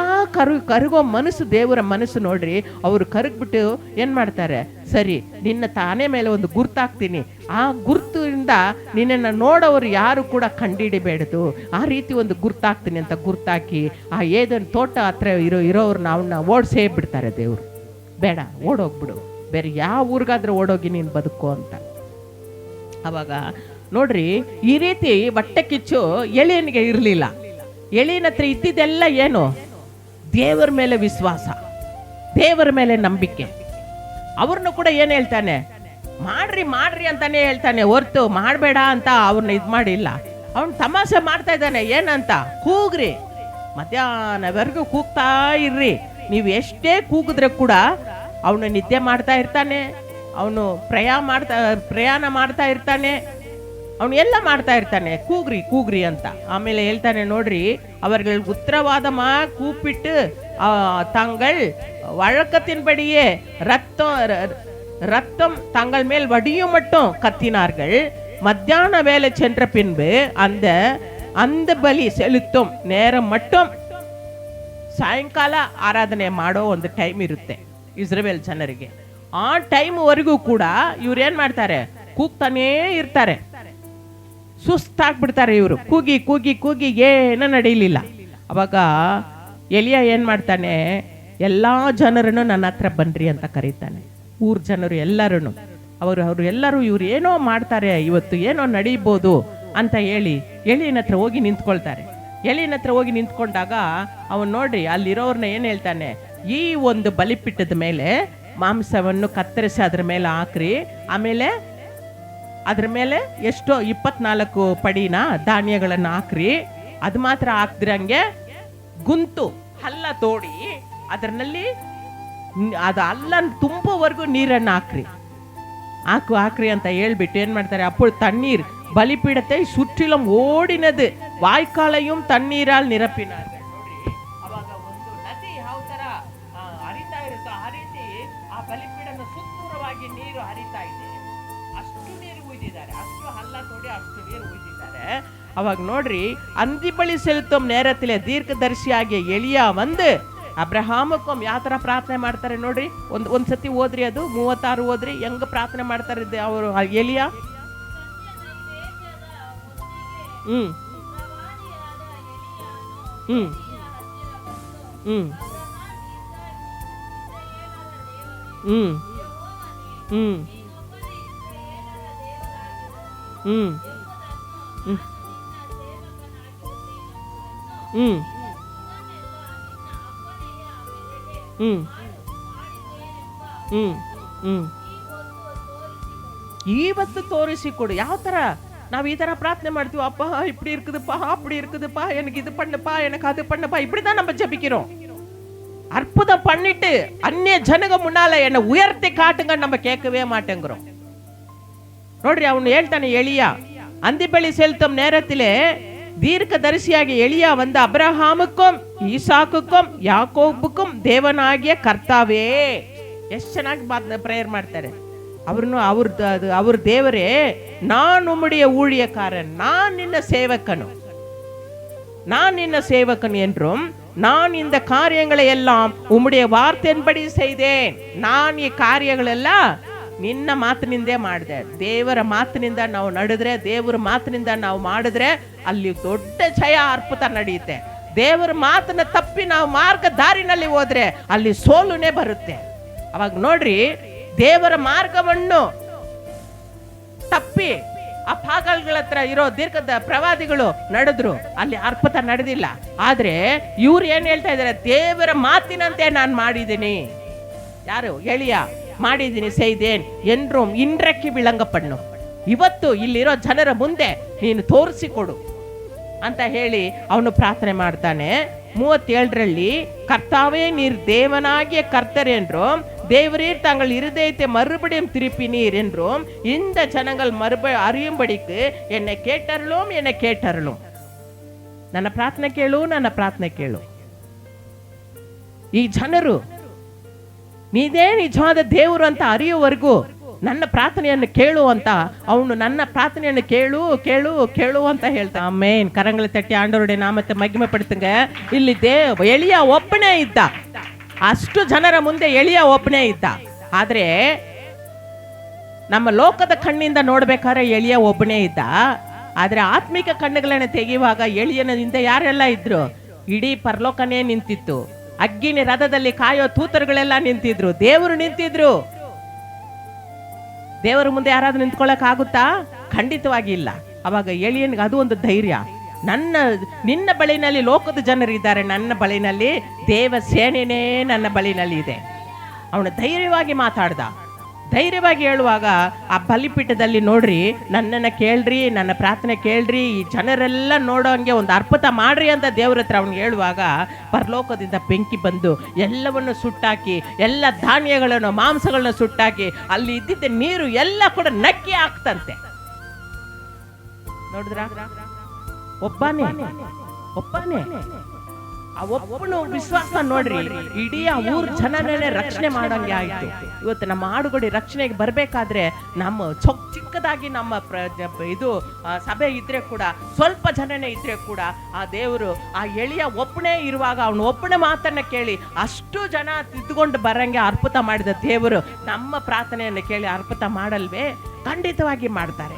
ಕರಗೋ ಮನಸ್ಸು, ದೇವರ ಮನಸ್ಸು ನೋಡ್ರಿ. ಅವರು ಕರಗ್ಬಿಟ್ಟು ಏನು ಮಾಡ್ತಾರೆ, ಸರಿ ನಿನ್ನ ತಾನೇ ಮೇಲೆ ಒಂದು ಗುರ್ತಾಕ್ತೀನಿ, ಆ ಗುರ್ತುಯಿಂದ ನಿನ್ನನ್ನು ನೋಡೋರು ಯಾರು ಕೂಡ ಕಂಡಿಡಿಬೇಡದು, ಆ ರೀತಿ ಒಂದು ಗುರ್ತಾಕ್ತೀನಿ ಅಂತ ಗುರ್ತಾಕಿ ಆ ಏದನ್ ತೋಟ ಹತ್ರ ಇರೋವ್ರನ್ನ ಅವನ್ನ ಓಡಿಸೇ ಬಿಡ್ತಾರೆ ದೇವರು. ಬೇಡ, ಓಡೋಗ್ಬಿಡು, ಬೇರೆ ಯಾವ ಊರಿಗಾದ್ರೂ ಓಡೋಗಿ ನೀನು ಬದುಕೋ ಅಂತ. ಅವಾಗ ನೋಡ್ರಿ, ಈ ರೀತಿ ಹೊಟ್ಟೆ ಕಿಚ್ಚು ಎಳೆಯನಿಗೆ ಇರಲಿಲ್ಲ. ಎಳೆಯನ ಹತ್ರ ಇದ್ದಿದ್ದೆಲ್ಲ ಏನು, ದೇವರ ಮೇಲೆ ವಿಶ್ವಾಸ, ದೇವರ ಮೇಲೆ ನಂಬಿಕೆ. ಅವ್ರನ್ನ ಕೂಡ ಏನು ಹೇಳ್ತಾನೆ, ಮಾಡ್ರಿ ಅಂತಾನೆ ಹೇಳ್ತಾನೆ ಹೊರ್ತು ಮಾಡಬೇಡ ಅಂತ ಅವ್ರನ್ನ ಇದು ಮಾಡಿಲ್ಲ. ಅವನು ತಮಾಷೆ ಮಾಡ್ತಾ ಇದ್ದಾನೆ. ಏನಂತ, ಕೂಗ್ರಿ, ಮಧ್ಯಾಹ್ನವರೆಗೂ ಕೂಗ್ತಾ ಇರ್ರಿ. ನೀವು ಎಷ್ಟೇ ಕೂಗಿದ್ರೆ ಕೂಡ ಅವನು ನಿದ್ದೆ ಮಾಡ್ತಾ ಇರ್ತಾನೆ, ಅವನು ಪ್ರಯಾಣ ಮಾಡ್ತಾ ಇರ್ತಾನೆ, ಅವನು ಎಲ್ಲ ಮಾಡ್ತಾ ಇರ್ತಾನೆ. ಕೂಗ್ರಿ ಅಂತ. ಆಮೇಲೆ ಹೇಳ್ತಾನೆ ನೋಡ್ರಿ, அவர்கள் உத்தரவாதமா கூப்பிட்டு தங்கள் வழக்கத்தின்படியே ரத்தம் தங்கள் மேல் வடியும் மட்டும் கத்தினார்கள். மத்தியான வேலை சென்ற பின்பு அந்த பலி செலுத்தும் நேரம் மட்டும் ಸಾಯಂಕಾಲ ಆರಾಧನೆ ಮಾಡೋ ಒಂದು ಟೈಮ್ ಇರುತ್ತೆ ಇಸ್ರೇಲ್ ಜನರಿಗೆ. ಆ ಟೈಮ್ ವರೆಗೂ ಕೂಡ ಇವ್ರು ಏನ್ ಮಾಡ್ತಾರೆ, ಕೂಗ್ತಾನೇ ಇರ್ತಾರೆ. ಸುಸ್ತಾಗ್ಬಿಡ್ತಾರೆ ಇವರು, ಕೂಗಿ ಕೂಗಿ ಕೂಗಿ ಏನೂ ನಡೆಯಲಿಲ್ಲ. ಅವಾಗ ಎಲಿಯ ಏನ್ ಮಾಡ್ತಾನೆ, ಎಲ್ಲಾ ಜನರನ್ನು ನನ್ನ ಹತ್ರ ಬನ್ರಿ ಅಂತ ಕರೀತಾನೆ. ಊರ್ ಜನರು ಎಲ್ಲರೂ, ಅವರು ಎಲ್ಲರೂ ಇವ್ರು ಏನೋ ಮಾಡ್ತಾರೆ, ಇವತ್ತು ಏನೋ ನಡೀಬೋದು ಅಂತ ಹೇಳಿ ಎಲಿಯನ ಹತ್ರ ಹೋಗಿ ನಿಂತ್ಕೊಳ್ತಾರೆ. ಎಲಿಯನ ಹತ್ರ ಹೋಗಿ ನಿಂತ್ಕೊಂಡಾಗ ಅವನು ನೋಡ್ರಿ, ಅಲ್ಲಿರೋರ್ನ ಏನ್ ಹೇಳ್ತಾನೆ, ಈ ಒಂದು ಬಲಿಪಿಟ್ಟದ ಮೇಲೆ ಮಾಂಸವನ್ನು ಕತ್ತರಿಸಿ ಅದ್ರ ಮೇಲೆ ಹಾಕ್ರಿ, ಆಮೇಲೆ ಅದ್ರ ಮೇಲೆ ಎಷ್ಟೋ 24 ಪಡಿನ ಧಾನ್ಯಗಳನ್ನು ಹಾಕ್ರಿ. ಅದು ಮಾತ್ರ ಹಾಕ್ದಿರಂಗೆ ಗುಂತು ಹಲ್ಲ ತೋಡಿ ಅದರಲ್ಲಿ ಅದು ಹಲ್ಲ ತುಂಬುವರೆಗೂ ನೀರನ್ನು ಹಾಕ್ರಿ ಅಂತ ಹೇಳ್ಬಿಟ್ಟು ಏನ್ ಮಾಡ್ತಾರೆ, ಅಪ್ಪಳು ತಣ್ಣೀರ್ பலிபீடத்தை சுற்றிலும் ஓடினது, வாய்க்காலையும் தண்ணீரால் நிரப்பினார். ಅವಾಗ ಒಂದು ನದಿ ಯಾವ ತರ ಹರಿತಾ ಇರುತ್ತೋ ಆ ರೀತಿ ಆ ಬಲಿಪೀಡನ ಸುತ್ತೂರವಾಗಿ ನೀರು ಹರಿತಾ ಇದೆ. ಅಷ್ಟು ನೀರು ಉಯ್ದಿದ್ದಾರೆ, ಅಷ್ಟು ಹಲ್ಲ ತೋಡಿ ಅಷ್ಟು ನೀರು ಉಯ್ದಿದ್ದಾರೆ. ಅವಾಗ ನೋಡ್ರಿ, ಅಂದಿ ಬಳಿ செலுத்தும் நேரத்திலே தீர்க்கதரிசியாகிய எலியா வந்து ಅಬ್ರಹಾಮಕ್ಕೂ ಯಾವ ತರ ಪ್ರಾರ್ಥನೆ ಮಾಡ್ತಾರೆ ನೋಡ್ರಿ. ಒಂದ್ಸತಿ ಓದ್ರಿ, ಅದು 36 ಓದ್ರಿ, ಹೆಂಗ ಪ್ರಾರ್ಥನೆ ಮಾಡ್ತಾರೆ ಅವರು ಎಲಿಯಾ. ಹ್ಮ್ ಹ್ಮ್ ಹ್ಮ್ ಹ್ಮ್ ಹ್ಮ್ ಹ್ಮ್ ಹ್ಮ್ ಹ್ಮ್ ಹ್ಮ್ ಹ್ಮ್ ಇವತ್ತು ತೋರಿಸಿಕೊಡು. ಯಾವ ತರ ನಾವು ಈ ತರ ಪ್ರಾರ್ಥನೆ ಮಾಡ್ತೀವಿ, அப்பா இப்படி இருக்குதுப்பா, அப்படி இருக்குதுப்பா, எனக்கு இது பண்ணுப்பா, எனக்கு அது பண்ணுப்பா, இப்படிதான் நம்ம ஜெபிக்கிறோம். அற்புதம் பண்ணிட்டு அந்நிய ஜனங்க முன்னால என்ன உயர்த்தி காட்டுங்க நம்ம கேட்கவே மாட்டேங்கிறோம். ನೋಡ್ರಿ, ಅವನು ಹೇಳ್ತಾನೆ, ಎಲಿಯಾ ಅಂದಿಬಳಿ செலுத்தும் நேரத்திலே தீர்க்கதரிசியாகிய எலியா வந்து அப்ரஹாமுக்கும் ஈசாக்குக்கும் யாக்கோபுக்கும் தேவனாகிய ಕರ್ತಾವೇ. ಎಷ್ಟು ಚೆನ್ನಾಗಿ ಪ್ರೇಯರ್ ಮಾಡ್ತಾರೆ. ಅವ್ರ ದೇವರೇ, நான் உம்முடைய ஊழியக்காரன், நான் நின்ன சேவகன் என்றும் நான் இந்த காரியங்களை எல்லாம் உம்முடைய வார்த்தையின்படி செய்தேன். நான் ಈ ಕಾರ್ಯಗಳೆಲ್ಲ ನಿನ್ನ ಮಾತಿನಿಂದೇ ಮಾಡಿದೆ. ದೇವರ ಮಾತಿನಿಂದ ನಾವು ನಡೆದ್ರೆ, ದೇವರ ಮಾತಿನಿಂದ ನಾವು ಮಾಡಿದ್ರೆ ಅಲ್ಲಿ ದೊಡ್ಡ ಜಯ ಅರ್ಪುತ ನಡೆಯುತ್ತೆ. ದೇವರ ಮಾತನ್ನ ತಪ್ಪಿ ನಾವು ಮಾರ್ಗ ದಾರಿನಲ್ಲಿ ಹೋದ್ರೆ ಅಲ್ಲಿ ಸೋಲುನೇ ಬರುತ್ತೆ. ಅವಾಗ ನೋಡ್ರಿ, ದೇವರ ಮಾರ್ಗವನ್ನು ತಪ್ಪಿ ಆ ಪಾಗಲ್ಗಳ ಹತ್ರ ಇರೋ ದೀರ್ಘದ ಪ್ರವಾದಿಗಳು ನಡೆದ್ರು, ಅಲ್ಲಿ ಅರ್ಪುತ ನಡೆದಿಲ್ಲ. ಆದ್ರೆ ಇವ್ರು ಏನ್ ಹೇಳ್ತಾ ಇದಾರೆ, ದೇವರ ಮಾತಿನಂತೆ ನಾನು ಮಾಡಿದ್ದೀನಿ. ಯಾರು? ಎಲಿಯಾ ಮಾಡಿದ್ದೀನಿ, செய்தேன் என்றும் இன்றைக்கு விளங்கப்படணும். ಇವತ್ತು ಇಲ್ಲಿರೋ ಜನರ ಮುಂದೆ ನೀನು ತೋರಿಸಿಕೊಡು ಅಂತ ಹೇಳಿ ಅವನು ಪ್ರಾರ್ಥನೆ ಮಾಡ್ತಾನೆ. 37ರಲ್ಲಿ, கர்த்தாவே நீர் தேவனாகிய கர்த்தர் என்றும் தேவரீர் தங்கள் இருதயத்தை மறுபடியும் திருப்பினீர் என்றும் இந்த ஜனங்கள் அறியும்படிக்கு என்னை கேட்டருளும். ನನ್ನ ಪ್ರಾರ್ಥನೆ ಕೇಳು. ಈ ಜನರು ನೀನೇ ನಿಜವಾದ ದೇವರು ಅಂತ ಅರಿಯುವವರೆಗೂ ನನ್ನ ಪ್ರಾರ್ಥನೆಯನ್ನು ಕೇಳು ಅಂತ ಅವನು ನನ್ನ ಪ್ರಾರ್ಥನೆಯನ್ನು ಕೇಳು ಅಂತ ಹೇಳ್ತಾ. ಆಮೇನ್. ಕರங்களை ತಟ್ಟಿ ಆಂಡವರುடைய ನಾಮத்தை ಮಹಿಮೆಪಡಿಸುங்க. ಇಲ್ಲಿ ಎಲಿಯಾ ಒಬ್ಬನೇ ಇದ್ದ, ಅಷ್ಟು ಜನರ ಮುಂದೆ ಎಲಿಯಾ ಒಬ್ಬನೇ ಇದ್ದ. ಆದ್ರೆ ನಮ್ಮ ಲೋಕದ ಕಣ್ಣಿಂದ ನೋಡ್ಬೇಕಾದ್ರೆ ಎಲಿಯಾ ಒಬ್ಬನೇ ಇದ್ದ. ಆದ್ರೆ ಆತ್ಮಿಕ ಕಣ್ಣುಗಳನ್ನ ತೆಗೆಯುವಾಗ ಎಲಿಯನ ಹಿಂದೆ ಯಾರೆಲ್ಲ ಇದ್ರು? ಇಡೀ ಪರಲೋಕನೇ ನಿಂತಿತ್ತು. ಅಗ್ಗಿನ ರಥದಲ್ಲಿ ಕಾಯೋ ತೂತರುಗಳೆಲ್ಲ ನಿಂತಿದ್ರು, ದೇವರು ನಿಂತಿದ್ರು. ದೇವರ ಮುಂದೆ ಯಾರಾದ್ರೂ ನಿಂತ್ಕೊಳ್ಳಕ್ ಆಗುತ್ತಾ? ಖಂಡಿತವಾಗಿ ಇಲ್ಲ. ಅವಾಗ ಎಲಿಯನ್ಗೆ ಅದು ಒಂದು ಧೈರ್ಯ, ನಿನ್ನ ಬಳಿನಲ್ಲಿ ಲೋಕದ ಜನರಿದ್ದಾರೆ, ನನ್ನ ಬಳಿನಲ್ಲಿ ದೇವ ಸೇನೆನೇ ನನ್ನ ಬಳಿನಲ್ಲಿ ಇದೆ. ಅವನು ಧೈರ್ಯವಾಗಿ ಮಾತಾಡ್ದ. ಧೈರ್ಯವಾಗಿ ಹೇಳುವಾಗ ಆ ಬಲಿಪೀಠದಲ್ಲಿ ನೋಡ್ರಿ, ನನ್ನನ್ನು ಕೇಳ್ರಿ, ನನ್ನ ಪ್ರಾರ್ಥನೆ ಕೇಳ್ರಿ, ಈ ಜನರೆಲ್ಲ ನೋಡೋ ಹಂಗೆ ಒಂದು ಅರ್ಪುತ ಮಾಡ್ರಿ ಅಂತ ದೇವ್ರ ಹತ್ರ ಅವ್ನಿಗೆ ಹೇಳುವಾಗ ಪರಲೋಕದಿಂದ ಬೆಂಕಿ ಬಂದು ಎಲ್ಲವನ್ನು ಸುಟ್ಟಾಕಿ, ಎಲ್ಲ ಧಾನ್ಯಗಳನ್ನು ಮಾಂಸಗಳನ್ನ ಸುಟ್ಟಾಕಿ, ಅಲ್ಲಿ ಇದ್ದಿದ್ದ ನೀರು ಎಲ್ಲ ಕೂಡ ನಕ್ಕಿ ಹಾಕ್ತಂತೆ. ನೋಡಿದ್ರ? ಒಬ್ಬನೇ ಆ ಒಬ್ಬನು ವಿಶ್ವಾಸ ನೋಡ್ರಿ, ಇಡೀ ಆ ಊರ್ ಜನನೇ ರಕ್ಷಣೆ ಮಾಡಂಗೆ ಆಯ್ತು. ಇವತ್ತು ನಮ್ಮ ಹಾಡುಗಡಿ ರಕ್ಷಣೆಗೆ ಬರ್ಬೇಕಾದ್ರೆ ನಮ್ಮ ಚಿಕ್ಕದಾಗಿ ನಮ್ಮ ಇದು ಸಭೆ ಇದ್ರೆ ಕೂಡ, ಸ್ವಲ್ಪ ಜನನೇ ಇದ್ರೆ ಕೂಡ, ಆ ದೇವರು ಆ ಎಲಿಯ ಒಬ್ಬನೇ ಇರುವಾಗ ಅವನು ಒಬ್ಬನೇ ಮಾತನ್ನ ಕೇಳಿ ಅಷ್ಟು ಜನ ತಿದ್ದುಕೊಂಡು ಬರಂಗೆ ಅರ್ಪುತ ಮಾಡಿದ ದೇವರು ನಮ್ಮ ಪ್ರಾರ್ಥನೆಯನ್ನು ಕೇಳಿ ಅರ್ಪುತ ಮಾಡಲ್ವೇ? ಖಂಡಿತವಾಗಿ ಮಾಡ್ತಾರೆ.